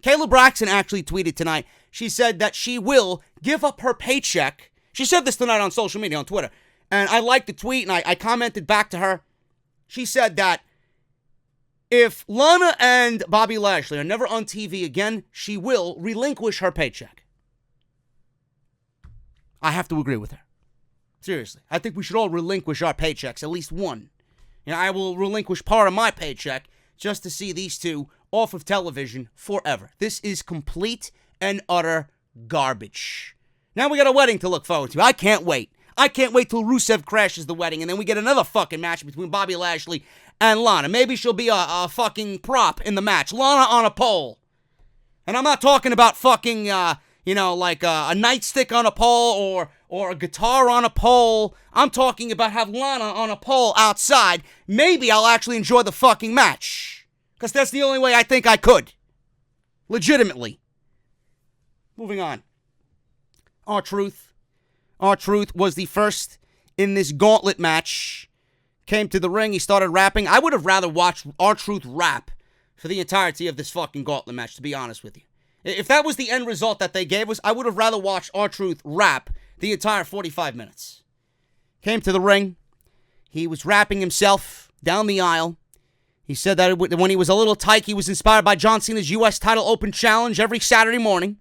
Kayla Braxton actually tweeted tonight. She said that she will give up her paycheck. She said this tonight on social media, on Twitter. And I liked the tweet, and I commented back to her. She said that if Lana and Bobby Lashley are never on TV again, she will relinquish her paycheck. I have to agree with her. Seriously. I think we should all relinquish our paychecks, at least one. I will relinquish part of my paycheck just to see these two off of television forever. This is complete and utter garbage. Now we got a wedding to look forward to. I can't wait. I can't wait till Rusev crashes the wedding, and then we get another fucking match between Bobby Lashley and Lana. Maybe she'll be a fucking prop in the match. Lana on a pole. And I'm not talking about fucking, like a nightstick on a pole or a guitar on a pole. I'm talking about have Lana on a pole outside. Maybe I'll actually enjoy the fucking match. Because that's the only way I think I could. Legitimately. Moving on. R-Truth was the first in this Gauntlet match. Came to the ring, he started rapping. I would have rather watched R-Truth rap for the entirety of this fucking Gauntlet match, to be honest with you. If that was the end result that they gave us, I would have rather watched R-Truth rap the entire 45 minutes. Came to the ring. He was rapping himself down the aisle. He said that when he was a little tyke, he was inspired by John Cena's U.S. title open challenge every Saturday morning.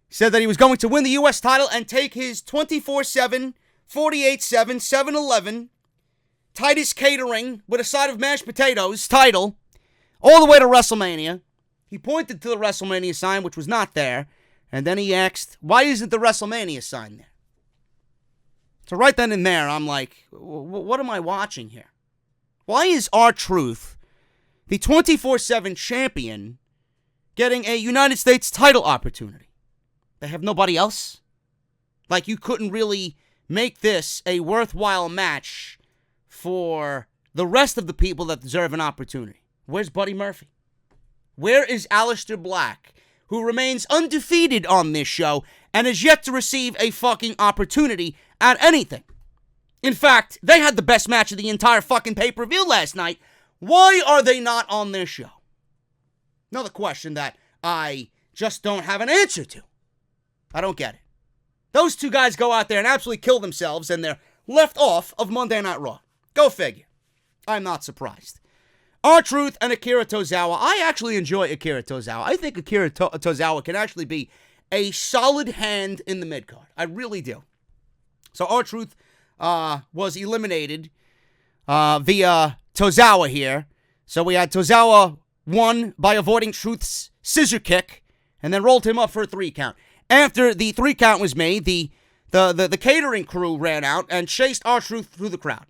He said that he was going to win the U.S. title and take his 24/7, 48/7, 7-Eleven, Titus Catering with a side of mashed potatoes title all the way to WrestleMania. He pointed to the WrestleMania sign, which was not there, and then he asked, why isn't the WrestleMania sign there? So right then and there, I'm like, what am I watching here? Why is R-Truth, the 24/7 champion, getting a United States title opportunity? They have nobody else? Like, you couldn't really make this a worthwhile match for the rest of the people that deserve an opportunity. Where's Buddy Murphy? Where is Aleister Black, who remains undefeated on this show and is yet to receive a fucking opportunity at anything? In fact, they had the best match of the entire fucking pay-per-view last night. Why are they not on this show? Another question that I just don't have an answer to. I don't get it. Those two guys go out there and absolutely kill themselves, and they're left off of Monday Night Raw. Go figure. I'm not surprised. R-Truth and Akira Tozawa. I actually enjoy Akira Tozawa. I think Akira Tozawa can actually be a solid hand in the mid-card. I really do. So R-Truth was eliminated via Tozawa here. So we had Tozawa won by avoiding Truth's scissor kick and then rolled him up for a 3 count. After the 3 count was made, the catering crew ran out and chased R-Truth through the crowd.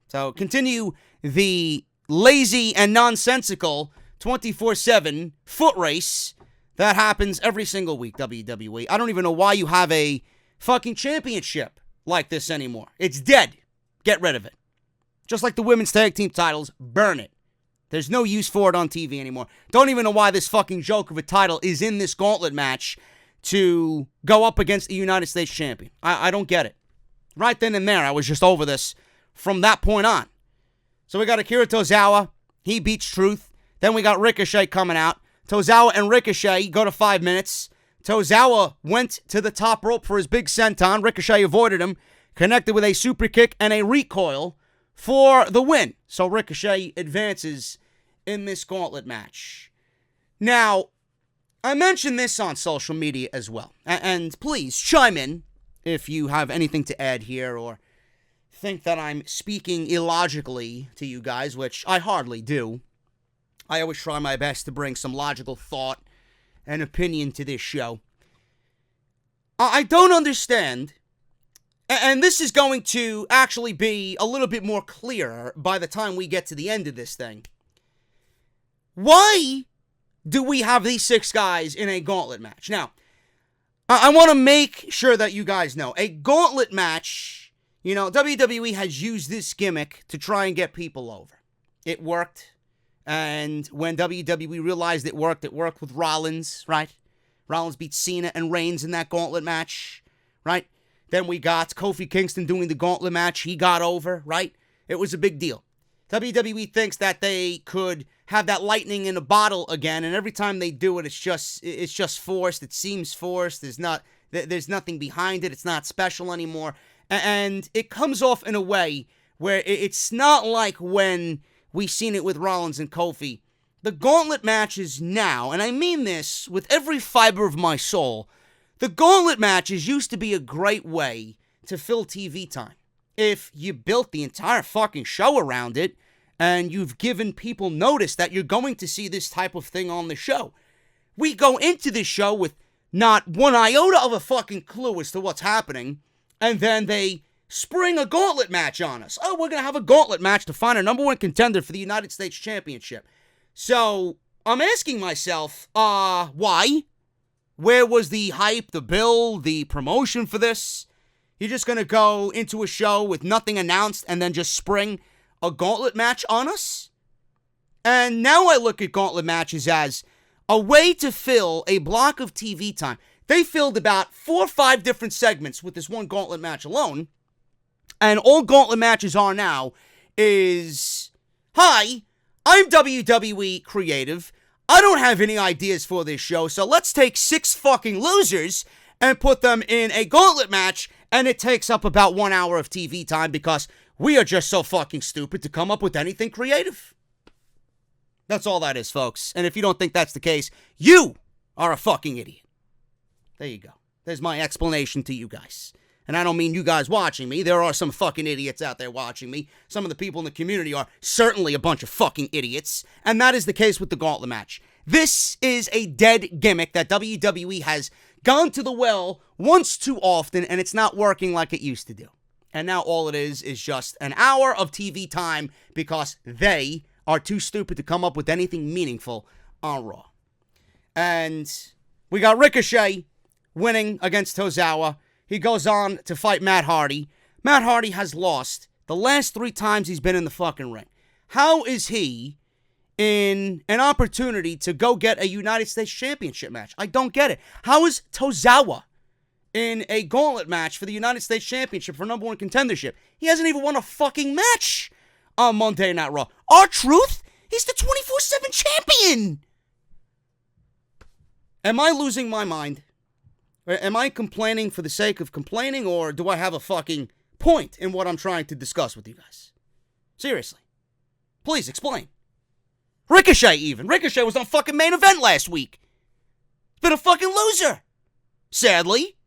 So continue the lazy and nonsensical 24/7 foot race that happens every single week, WWE. I don't even know why you have a fucking championship like this anymore. It's dead. Get rid of it. Just like the women's tag team titles, burn it. There's no use for it on TV anymore. Don't even know why this fucking joke of a title is in this gauntlet match to go up against a United States champion. I don't get it. Right then and there, I was just over this from that point on. So we got Akira Tozawa. He beats Truth. Then we got Ricochet coming out. Tozawa and Ricochet go to 5 minutes. Tozawa went to the top rope for his big senton. Ricochet avoided him, connected with a super kick and a recoil for the win. So Ricochet advances in this gauntlet match. Now, I mentioned this on social media as well. And please chime in if you have anything to add here or think that I'm speaking illogically to you guys, which I hardly do. I always try my best to bring some logical thought and opinion to this show. I don't understand, and this is going to actually be a little bit more clear by the time we get to the end of this thing. Why do we have these 6 guys in a gauntlet match? Now, I want to make sure that you guys know, a gauntlet match, you know, WWE has used this gimmick to try and get people over. It worked. And when WWE realized it worked with Rollins, right? Rollins beat Cena and Reigns in that gauntlet match, right? Then we got Kofi Kingston doing the gauntlet match. He got over, right? It was a big deal. WWE thinks that they could have that lightning in a bottle again, and every time they do it, it's just forced. It seems forced. There's nothing behind it. It's not special anymore. And it comes off in a way where it's not like when we've seen it with Rollins and Kofi. The gauntlet matches now, and I mean this with every fiber of my soul, the gauntlet matches used to be a great way to fill TV time. If you built the entire fucking show around it, and you've given people notice that you're going to see this type of thing on the show. We go into this show with not one iota of a fucking clue as to what's happening, and then they spring a gauntlet match on us. Oh, we're going to have a gauntlet match to find a number 1 contender for the United States Championship. So, I'm asking myself, why? Where was the hype, the build, the promotion for this? You're just going to go into a show with nothing announced and then just spring a gauntlet match on us? And now I look at gauntlet matches as a way to fill a block of TV time. They filled about 4 or 5 different segments with this one gauntlet match alone. And all gauntlet matches are now is, hi, I'm WWE Creative. I don't have any ideas for this show, so let's take 6 fucking losers and put them in a gauntlet match, and it takes up about 1 hour of TV time because we are just so fucking stupid to come up with anything creative. That's all that is, folks. And if you don't think that's the case, you are a fucking idiot. There you go. There's my explanation to you guys. And I don't mean you guys watching me. There are some fucking idiots out there watching me. Some of the people in the community are certainly a bunch of fucking idiots. And that is the case with the Gauntlet match. This is a dead gimmick that WWE has gone to the well once too often, and it's not working like it used to do. And now all it is just an hour of TV time because they are too stupid to come up with anything meaningful on Raw. And we got Ricochet winning against Tozawa. He goes on to fight Matt Hardy. Matt Hardy has lost the last 3 times he's been in the fucking ring. How is he in an opportunity to go get a United States Championship match? I don't get it. How is Tozawa in a gauntlet match for the United States Championship for #1 contendership? He hasn't even won a fucking match on Monday Night Raw. R-Truth, he's the 24/7 champion. Am I losing my mind? Am I complaining for the sake of complaining, or do I have a fucking point in what I'm trying to discuss with you guys? Seriously. Please explain. Ricochet even. Ricochet was on fucking main event last week. Been a fucking loser. Sadly.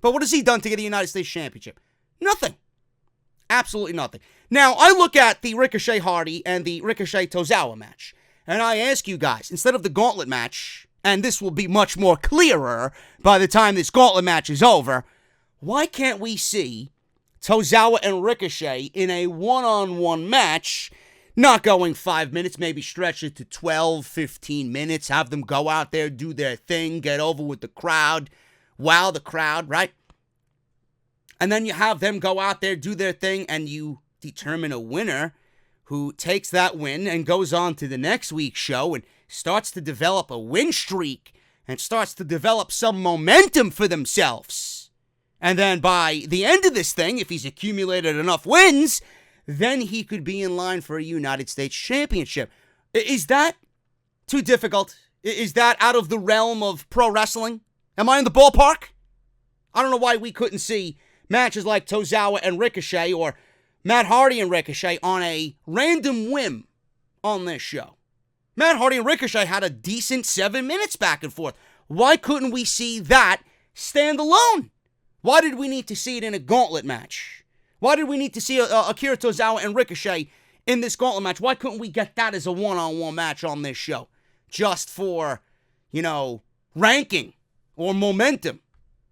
But what has he done to get a United States Championship? Nothing. Absolutely nothing. Now, I look at the Ricochet Hardy and the Ricochet Tozawa match, and I ask you guys, instead of the gauntlet match, and this will be much more clearer by the time this gauntlet match is over, why can't we see Tozawa and Ricochet in a one-on-one match, not going 5 minutes, maybe stretch it to 12, 15 minutes, have them go out there, do their thing, get over with the crowd, wow the crowd, right? And then you have them go out there, do their thing, and you determine a winner who takes that win and goes on to the next week's show and starts to develop a win streak and starts to develop some momentum for themselves. And then by the end of this thing, if he's accumulated enough wins, then he could be in line for a United States Championship. Is that too difficult? Is that out of the realm of pro wrestling? Am I in the ballpark? I don't know why we couldn't see matches like Tozawa and Ricochet or Matt Hardy and Ricochet on a random whim on this show. Matt Hardy and Ricochet had a decent 7 minutes back and forth. Why couldn't we see that stand alone? Why did we need to see it in a gauntlet match? Why did we need to see Akira Tozawa and Ricochet in this gauntlet match? Why couldn't we get that as a one-on-one match on this show? Just for, ranking or momentum.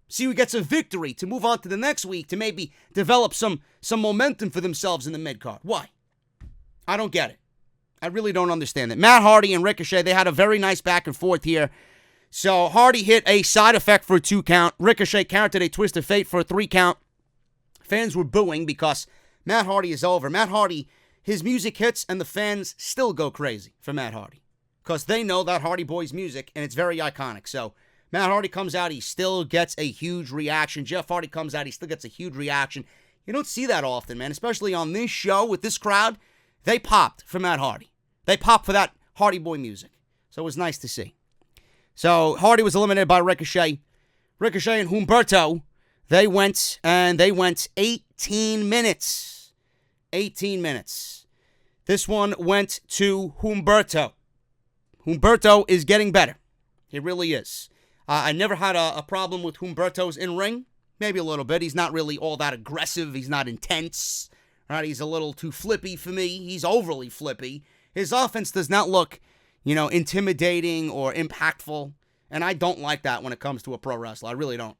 See who gets a victory to move on to the next week to maybe develop some momentum for themselves in the mid-card. Why? I don't get it. I really don't understand it. Matt Hardy and Ricochet, they had a very nice back and forth here. So Hardy hit a side effect for a 2 count. Ricochet countered a twist of fate for a 3 count. Fans were booing because Matt Hardy is over. Matt Hardy, his music hits and the fans still go crazy for Matt Hardy. Because they know that Hardy Boy's music and it's very iconic. So Matt Hardy comes out, he still gets a huge reaction. Jeff Hardy comes out, he still gets a huge reaction. You don't see that often, man. Especially on this show with this crowd. They popped for Matt Hardy. They popped for that Hardy Boy music. So it was nice to see. So Hardy was eliminated by Ricochet. Ricochet and Humberto, they went 18 minutes. 18 minutes. This one went to Humberto. Humberto is getting better. He really is. I never had a problem with Humberto's in-ring. Maybe a little bit. He's not really all that aggressive. He's not intense. Right? He's a little too flippy for me. He's overly flippy. His offense does not look, intimidating or impactful. And I don't like that when it comes to a pro wrestler. I really don't.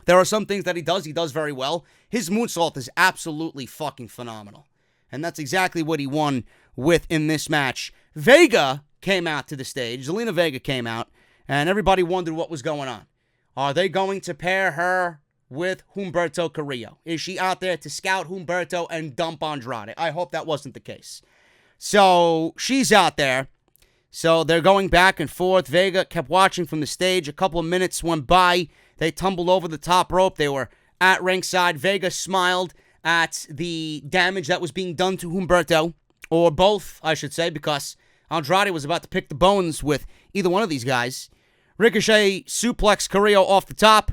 There are some things that he does very well. His moonsault is absolutely fucking phenomenal. And that's exactly what he won with in this match. Vega came out to the stage. Zelina Vega came out. And everybody wondered what was going on. Are they going to pair her with Humberto Carrillo? Is she out there to scout Humberto and dump Andrade? I hope that wasn't the case. So she's out there. So they're going back and forth. Vega kept watching from the stage. A couple of minutes went by. They tumbled over the top rope. They were at ringside. Vega smiled at the damage that was being done to Humberto. Or both, I should say, because Andrade was about to pick the bones with either one of these guys. Ricochet suplexed Carrillo off the top.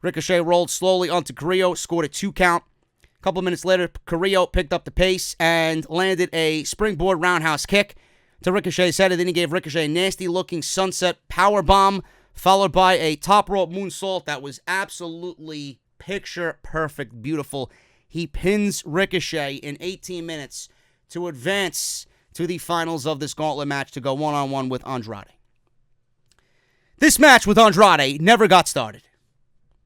Ricochet rolled slowly onto Carrillo, scored a 2 count. A couple of minutes later, Carrillo picked up the pace and landed a springboard roundhouse kick to Ricochet's head, and then he gave Ricochet a nasty-looking sunset powerbomb, followed by a top rope moonsault that was absolutely picture-perfect, beautiful. He pins Ricochet in 18 minutes to advance to the finals of this gauntlet match to go one-on-one with Andrade. This match with Andrade never got started.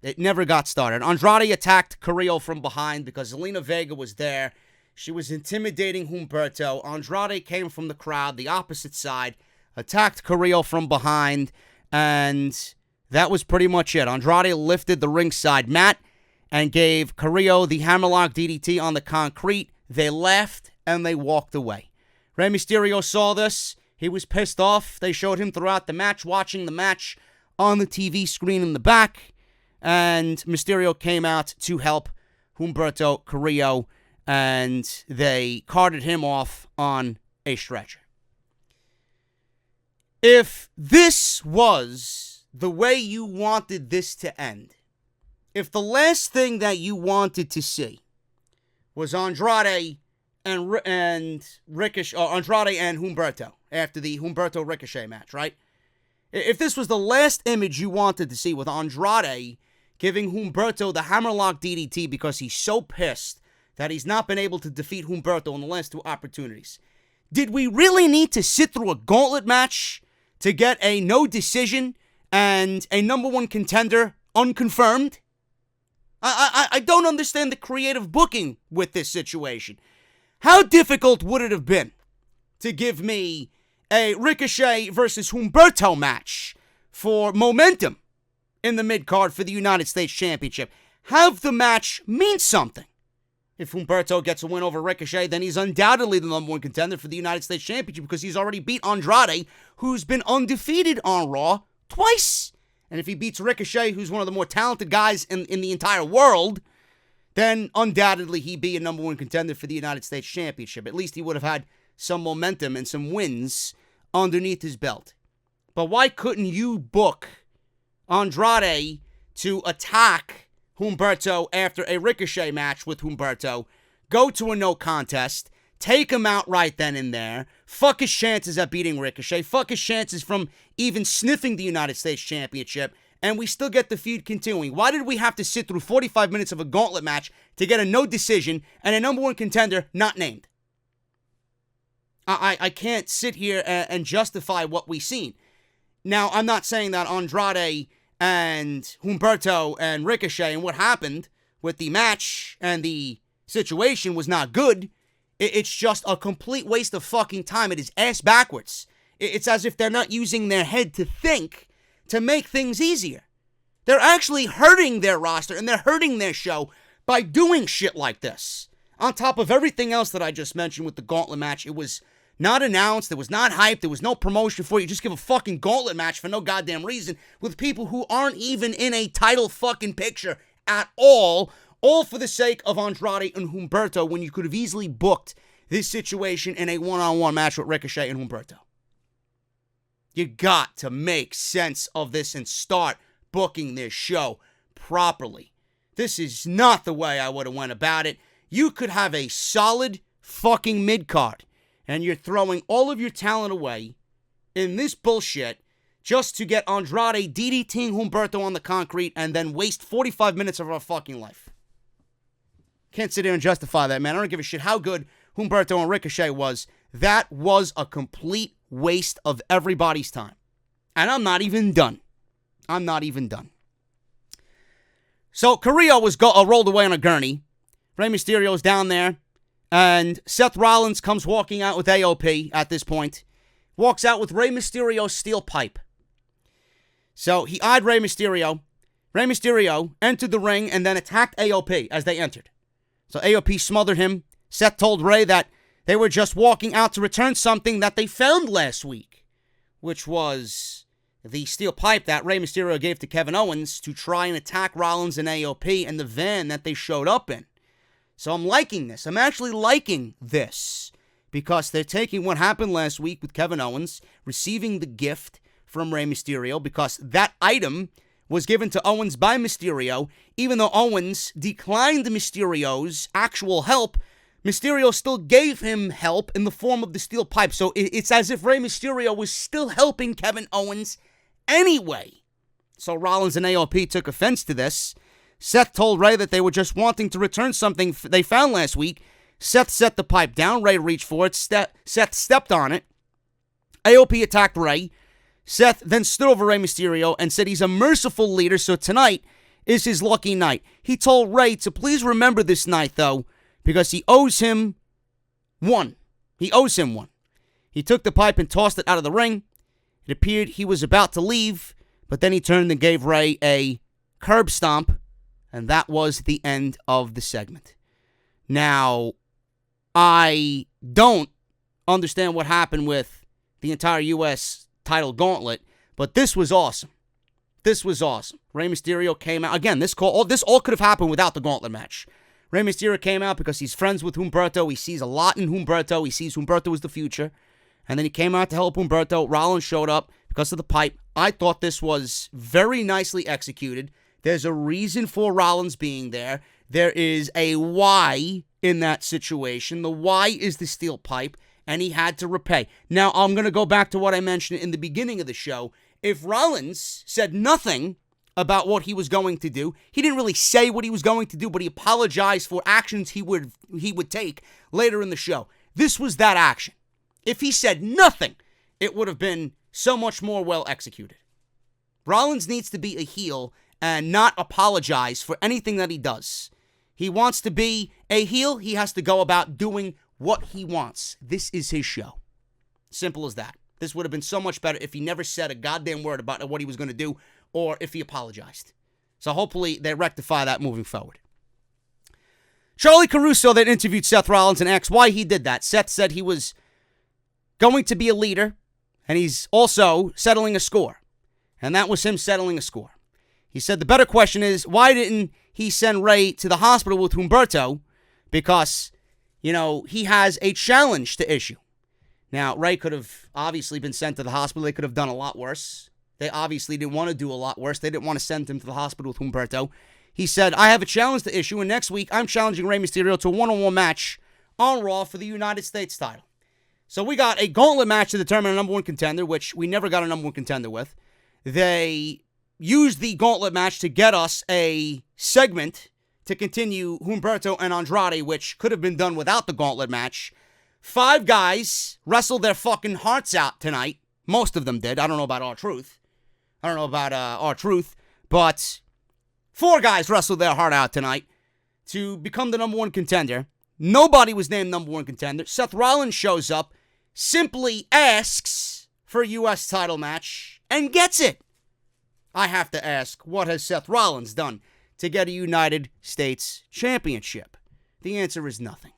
It never got started. Andrade attacked Carrillo from behind because Zelina Vega was there. She was intimidating Humberto. Andrade came from the crowd, the opposite side, attacked Carrillo from behind, and that was pretty much it. Andrade lifted the ringside mat and gave Carrillo the hammerlock DDT on the concrete. They laughed and they walked away. Rey Mysterio saw this. He was pissed off. They showed him throughout the match, watching the match on the TV screen in the back. And Mysterio came out to help Humberto Carrillo, and they carted him off on a stretcher. If this was the way you wanted this to end, if the last thing that you wanted to see was Andrade and Ricochet, or Andrade and Humberto after the Humberto Ricochet match, right? If this was the last image you wanted to see with Andrade giving Humberto the hammerlock DDT because he's so pissed that he's not been able to defeat Humberto in the last 2 opportunities, did we really need to sit through a gauntlet match to get a no decision and a number 1 contender unconfirmed? I don't understand the creative booking with this situation. How difficult would it have been to give me a Ricochet versus Humberto match for momentum in the mid-card for the United States Championship? Have the match mean something. If Humberto gets a win over Ricochet, then he's undoubtedly the number 1 contender for the United States Championship because he's already beat Andrade, who's been undefeated on Raw twice. And if he beats Ricochet, who's one of the more talented guys in the entire world, then undoubtedly he'd be a number 1 contender for the United States Championship. At least he would have had some momentum and some wins underneath his belt. But why couldn't you book Andrade to attack Humberto after a Ricochet match with Humberto, go to a no contest, take him out right then and there, fuck his chances at beating Ricochet, fuck his chances from even sniffing the United States Championship, and we still get the feud continuing? Why did we have to sit through 45 minutes of a gauntlet match to get a no decision and a number 1 contender not named? I can't sit here and justify what we've seen. Now, I'm not saying that Andrade and Humberto and Ricochet and what happened with the match and the situation was not good. It's just a complete waste of fucking time. It is ass backwards. It's as if they're not using their head to think to make things easier. They're actually hurting their roster and they're hurting their show by doing shit like this. On top of everything else that I just mentioned with the gauntlet match, it was not announced, it was not hyped, there was no promotion for it. You just give a fucking gauntlet match for no goddamn reason with people who aren't even in a title fucking picture at all for the sake of Andrade and Humberto when you could have easily booked this situation in a one-on-one match with Ricochet and Humberto. You got to make sense of this and start booking this show properly. This is not the way I would have went about it. You could have a solid fucking mid-card, and you're throwing all of your talent away in this bullshit just to get Andrade DDTing Humberto on the concrete and then waste 45 minutes of our fucking life. Can't sit here and justify that, man. I don't give a shit how good Humberto and Ricochet was. That was a complete waste of everybody's time. And I'm not even done. So Carrillo was rolled away on a gurney. Rey Mysterio's down there. And Seth Rollins comes walking out with AOP at this point. Walks out with Rey Mysterio's steel pipe. So he eyed Rey Mysterio. Rey Mysterio entered the ring and then attacked AOP as they entered. So AOP smothered him. Seth told Rey that they were just walking out to return something that they found last week, which was the steel pipe that Rey Mysterio gave to Kevin Owens to try and attack Rollins and AOP in the van that they showed up in. So I'm liking this. I'm actually liking this because they're taking what happened last week with Kevin Owens receiving the gift from Rey Mysterio, because that item was given to Owens by Mysterio. Even though Owens declined Mysterio's actual help, Mysterio still gave him help in the form of the steel pipe. So it's as if Rey Mysterio was still helping Kevin Owens anyway. So Rollins and AOP took offense to this. Seth told Rey that they were just wanting to return something they found last week. Seth set the pipe down. Rey reached for it. Seth stepped on it. AOP attacked Rey. Seth then stood over Rey Mysterio and said he's a merciful leader, so tonight is his lucky night. He told Rey to please remember this night, though, because he owes him one. He owes him one. He took the pipe and tossed it out of the ring. It appeared he was about to leave, but then he turned and gave Rey a curb stomp, and that was the end of the segment. Now, I don't understand what happened with the entire U.S. title gauntlet, but this was awesome. This was awesome. Rey Mysterio came out. Again, this all could have happened without the gauntlet match. Rey Mysterio came out because he's friends with Humberto. He sees a lot in Humberto. He sees Humberto as the future. And then he came out to help Humberto. Rollins showed up because of the pipe. I thought this was very nicely executed. There's a reason for Rollins being there. There is a why in that situation. The why is the steel pipe, and he had to repay. Now, I'm going to go back to what I mentioned in the beginning of the show. If Rollins said nothing about what he was going to do, he didn't really say what he was going to do, but he apologized for actions he would take later in the show. This was that action. If he said nothing, it would have been so much more well executed. Rollins needs to be a heel and not apologize for anything that he does. He wants to be a heel, he has to go about doing what he wants. This is his show. Simple as that. This would have been so much better if he never said a goddamn word about what he was going to do, or if he apologized. So hopefully they rectify that moving forward. Charlie Caruso then interviewed Seth Rollins and asked why he did that. Seth said he was going to be a leader, and he's also settling a score. And that was him settling a score. He said the better question is, why didn't he send Rey to the hospital with Humberto? Because, he has a challenge to issue. Now, Rey could have obviously been sent to the hospital. They could have done a lot worse. They obviously didn't want to do a lot worse. They didn't want to send him to the hospital with Humberto. He said, I have a challenge to issue, and next week I'm challenging Rey Mysterio to a one-on-one match on Raw for the United States title. So we got a gauntlet match to determine a number one contender, which we never got a number one contender with. They used the gauntlet match to get us a segment to continue Humberto and Andrade, which could have been done without the gauntlet match. 5 guys wrestled their fucking hearts out tonight. Most of them did. I don't know about R-Truth. But 4 guys wrestled their heart out tonight to become the number one contender. Nobody was named number one contender. Seth Rollins shows up, simply asks for a U.S. title match, and gets it. I have to ask, what has Seth Rollins done to get a United States Championship? The answer is nothing.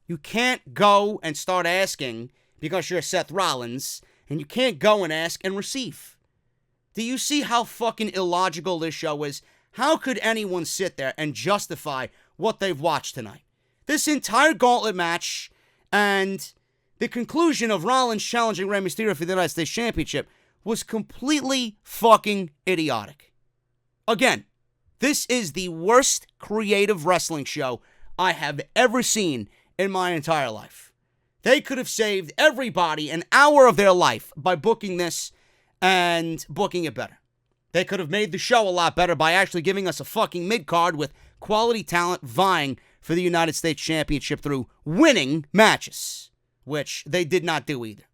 You can't go and start asking because you're Seth Rollins, and you can't go and ask and receive. Do you see how fucking illogical this show is? How could anyone sit there and justify what they've watched tonight? This entire gauntlet match and the conclusion of Rollins challenging Rey Mysterio for the United States Championship was completely fucking idiotic. Again, this is the worst creative wrestling show I have ever seen in my entire life. They could have saved everybody an hour of their life by booking this and booking it better. They could have made the show a lot better by actually giving us a fucking mid-card with quality talent vying for the United States Championship through winning matches, which they did not do either.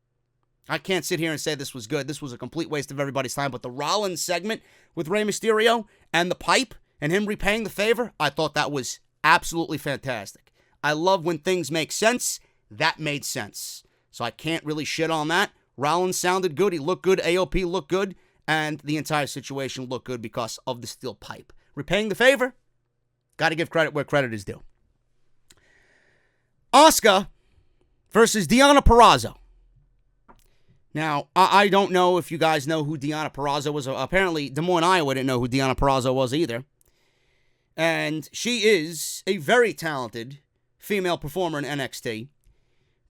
I can't sit here and say this was good. This was a complete waste of everybody's time. But the Rollins segment with Rey Mysterio and the pipe and him repaying the favor, I thought that was absolutely fantastic. I love when things make sense. That made sense. So I can't really shit on that. Rollins sounded good. He looked good. AOP looked good. And the entire situation looked good because of the steel pipe. Repaying the favor, got to give credit where credit is due. Asuka versus Dianna Perazzo. Now, I don't know if you guys know who Dianna Perazzo was. Apparently, Des Moines, Iowa didn't know who Dianna Perazzo was either. And she is a very talented female performer in NXT.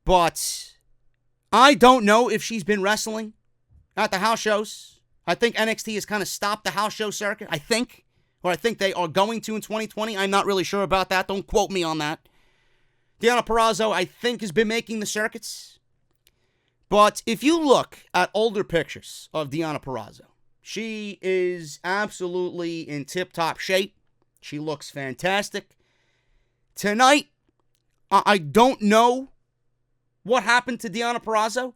But I don't know if she's been wrestling at the house shows. I think NXT has kind of stopped the house show circuit, I think. Or I think they are going to in 2020. I'm not really sure about that. Don't quote me on that. Dianna Perazzo, I think, has been making the circuits. But if you look at older pictures of Dianna Perazzo, she is absolutely in tip-top shape. She looks fantastic. Tonight, I don't know what happened to Dianna Perazzo.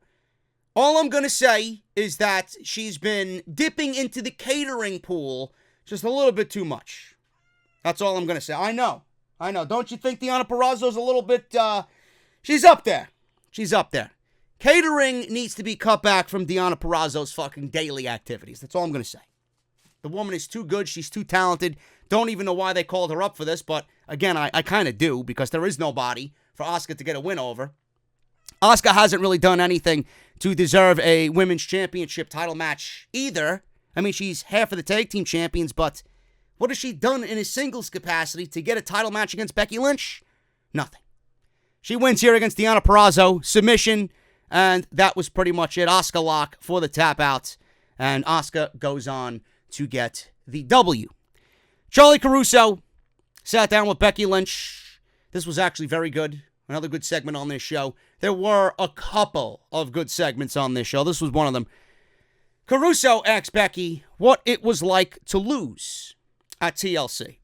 All I'm going to say is that she's been dipping into the catering pool just a little bit too much. That's all I'm going to say. I know. Don't you think Dianna Perazzo's a little bit, she's up there. Catering needs to be cut back from Dianna Perazzo's fucking daily activities. That's all I'm going to say. The woman is too good. She's too talented. Don't even know why they called her up for this, but again, I kind of do, because there is nobody for Asuka to get a win over. Asuka hasn't really done anything to deserve a women's championship title match either. I mean, she's half of the tag team champions, but what has she done in a singles capacity to get a title match against Becky Lynch? Nothing. She wins here against Dianna Perazzo, submission, and that was pretty much it. Asuka lock for the tap out, and Asuka goes on to get the W. Charlie Caruso sat down with Becky Lynch. This was actually very good. Another good segment on this show. There were a couple of good segments on this show. This was one of them. Caruso asked Becky what it was like to lose at TLC.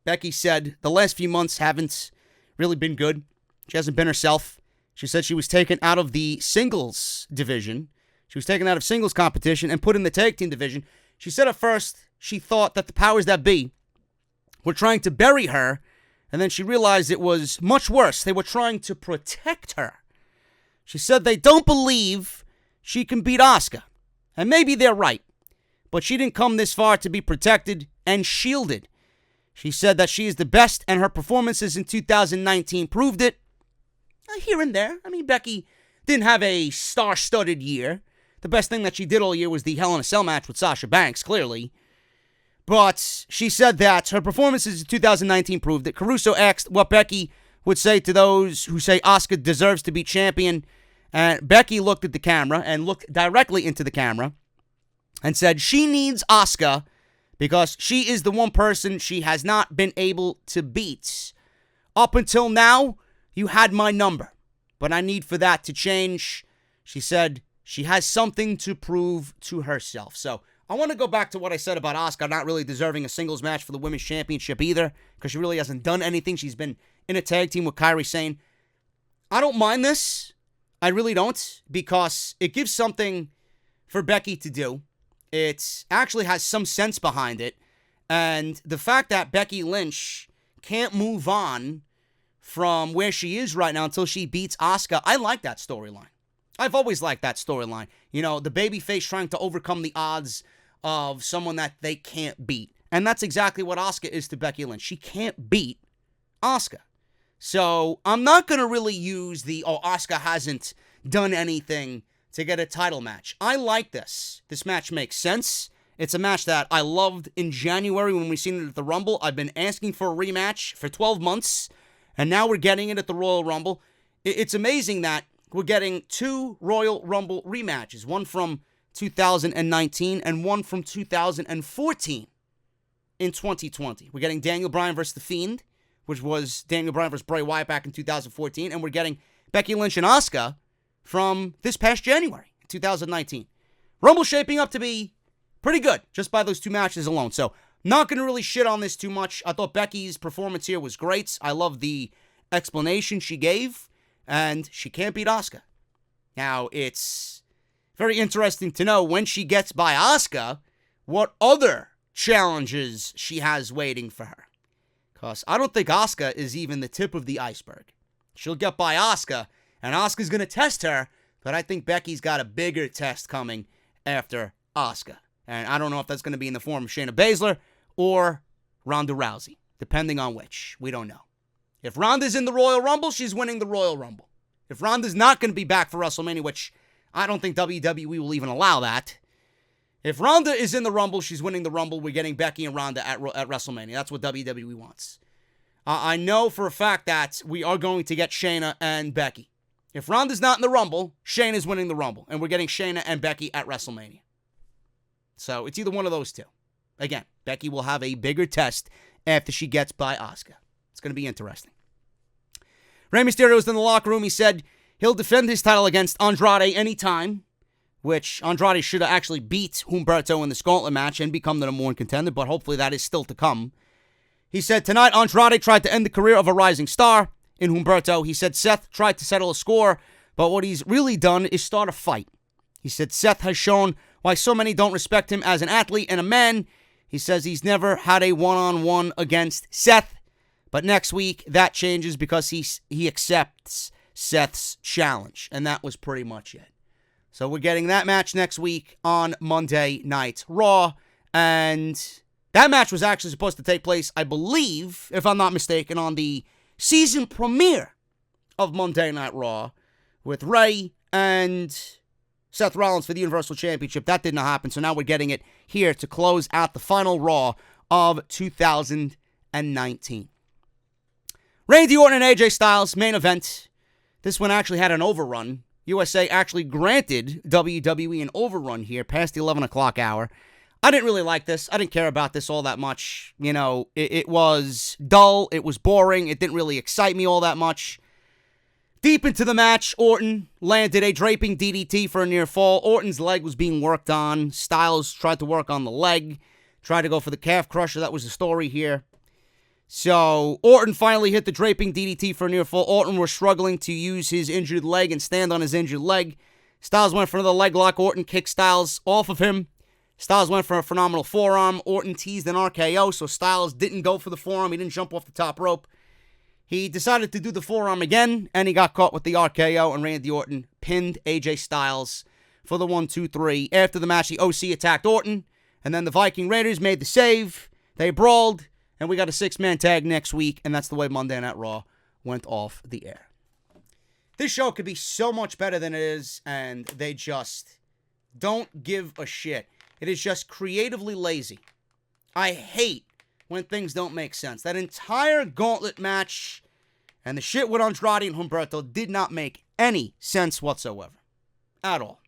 Becky said the last few months haven't really been good. She hasn't been herself. She said she was taken out of the singles division. She was taken out of singles competition and put in the tag team division. She said at first she thought that the powers that be were trying to bury her, and then she realized it was much worse. They were trying to protect her. She said they don't believe she can beat Asuka. And maybe they're right. But she didn't come this far to be protected and shielded. She said that she is the best, and her performances in 2019 proved it. Here and there. I mean, Becky didn't have a star-studded year. The best thing that she did all year was the Hell in a Cell match with Sasha Banks, clearly. But she said that her performances in 2019 proved that. Caruso asked what Becky would say to those who say Asuka deserves to be champion. And Becky looked at the camera and looked directly into the camera and said she needs Asuka because she is the one person she has not been able to beat. Up until now, you had my number, but I need for that to change. She said she has something to prove to herself. So I want to go back to what I said about Asuka not really deserving a singles match for the women's championship either, because she really hasn't done anything. She's been in a tag team with Kairi Sane. I don't mind this. I really don't, because it gives something for Becky to do. It actually has some sense behind it. And the fact that Becky Lynch can't move on from where she is right now until she beats Asuka, I like that storyline. I've always liked that storyline. You know, the babyface trying to overcome the odds of someone that they can't beat. And that's exactly what Asuka is to Becky Lynch. She can't beat Asuka. So I'm not going to really use Asuka hasn't done anything to get a title match. I like this. This match makes sense. It's a match that I loved in January when we seen it at the Rumble. I've been asking for a rematch for 12 months, and now we're getting it at the Royal Rumble. It's amazing that we're getting two Royal Rumble rematches, one from 2019 and one from 2014 in 2020. We're getting Daniel Bryan versus The Fiend, which was Daniel Bryan versus Bray Wyatt back in 2014, and we're getting Becky Lynch and Asuka from this past January, 2019. Rumble shaping up to be pretty good, just by those two matches alone. So, not going to really shit on this too much. I thought Becky's performance here was great. I love the explanation she gave, and she can't beat Asuka. Now, it's very interesting to know when she gets by Asuka, what other challenges she has waiting for her. Because I don't think Asuka is even the tip of the iceberg. She'll get by Asuka, and Asuka's going to test her, but I think Becky's got a bigger test coming after Asuka. And I don't know if that's going to be in the form of Shayna Baszler or Ronda Rousey, depending on which. We don't know. If Ronda's in the Royal Rumble, she's winning the Royal Rumble. If Ronda's not going to be back for WrestleMania, which I don't think WWE will even allow that. If Ronda is in the Rumble, she's winning the Rumble. We're getting Becky and Ronda at WrestleMania. That's what WWE wants. I know for a fact that we are going to get Shayna and Becky. If Ronda's not in the Rumble, Shayna's winning the Rumble. And we're getting Shayna and Becky at WrestleMania. So it's either one of those two. Again, Becky will have a bigger test after she gets by Asuka. It's going to be interesting. Rey Mysterio's in the locker room. He said he'll defend his title against Andrade anytime, which Andrade should have actually beat Humberto in this Gauntlet match and become the number one contender, but hopefully that is still to come. He said tonight Andrade tried to end the career of a rising star in Humberto. He said Seth tried to settle a score, but what he's really done is start a fight. He said Seth has shown why so many don't respect him as an athlete and a man. He says he's never had a one-on-one against Seth, but next week that changes because he accepts Seth's challenge, and that was pretty much it. So we're getting that match next week on Monday Night Raw, and that match was actually supposed to take place, I believe, if I'm not mistaken, on the season premiere of Monday Night Raw with Rey and Seth Rollins for the Universal Championship. That did not happen, so now we're getting it here to close out the final Raw of 2019. Randy Orton and AJ Styles, main event. This one actually had an overrun. USA actually granted WWE an overrun here past the 11 o'clock hour. I didn't really like this. I didn't care about this all that much. You know, it was dull. It was boring. It didn't really excite me all that much. Deep into the match, Orton landed a draping DDT for a near fall. Orton's leg was being worked on. Styles tried to work on the leg. Tried to go for the calf crusher. That was the story here. So, Orton finally hit the draping DDT for a near fall. Orton was struggling to use his injured leg and stand on his injured leg. Styles went for another leg lock. Orton kicked Styles off of him. Styles went for a phenomenal forearm. Orton teased an RKO, so Styles didn't go for the forearm. He didn't jump off the top rope. He decided to do the forearm again, and he got caught with the RKO, and Randy Orton pinned AJ Styles for the 1-2-3. After the match, the OC attacked Orton, and then the Viking Raiders made the save. They brawled, and we got a 6-man tag next week, and that's the way Monday Night Raw went off the air. This show could be so much better than it is, and they just don't give a shit. It is just creatively lazy. I hate when things don't make sense. That entire Gauntlet match and the shit with Andrade and Humberto did not make any sense whatsoever. At all.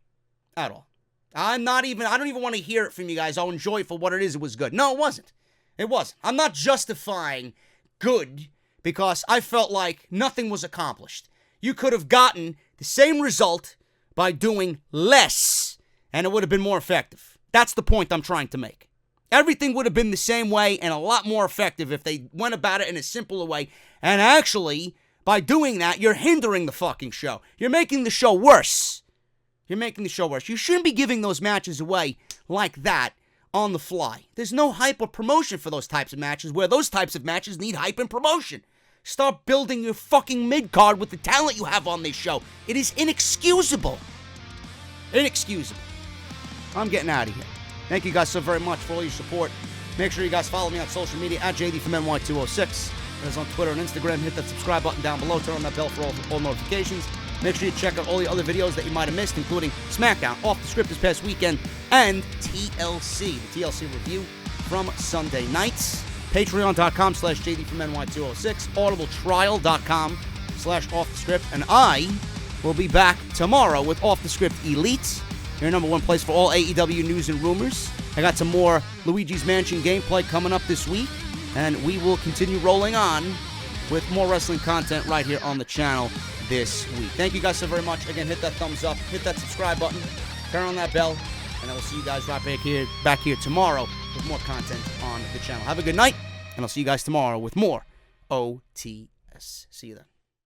At all. I don't even want to hear it from you guys. I'll enjoy it for what it is. It was good. No, it wasn't. It wasn't. I'm not justifying good because I felt like nothing was accomplished. You could have gotten the same result by doing less, and it would have been more effective. That's the point I'm trying to make. Everything would have been the same way and a lot more effective if they went about it in a simpler way. And actually, by doing that, you're hindering the fucking show. You're making the show worse. You're making the show worse. You shouldn't be giving those matches away like that on the fly. There's no hype or promotion for those types of matches, where those types of matches need hype and promotion. Start building your fucking mid-card with the talent you have on this show. It is inexcusable. Inexcusable. I'm getting out of here. Thank you guys so very much for all your support. Make sure you guys follow me on social media at JD from NY206. That's on Twitter and Instagram. Hit that subscribe button down below. Turn on that bell for all notifications. Make sure you check out all the other videos that you might have missed, including SmackDown, Off the Script this past weekend, and TLC, the TLC review from Sunday nights. Patreon.com/JD from NY206. Audibletrial.com/Off the Script. And I will be back tomorrow with Off the Script Elite, your number one place for all AEW news and rumors. I got some more Luigi's Mansion gameplay coming up this week, and we will continue rolling on with more wrestling content right here on the channel this week. Thank you guys so very much. Again, hit that thumbs up, hit that subscribe button, turn on that bell, and I will see you guys right back here tomorrow with more content on the channel. Have a good night, and I'll see you guys tomorrow with more OTS. See you then.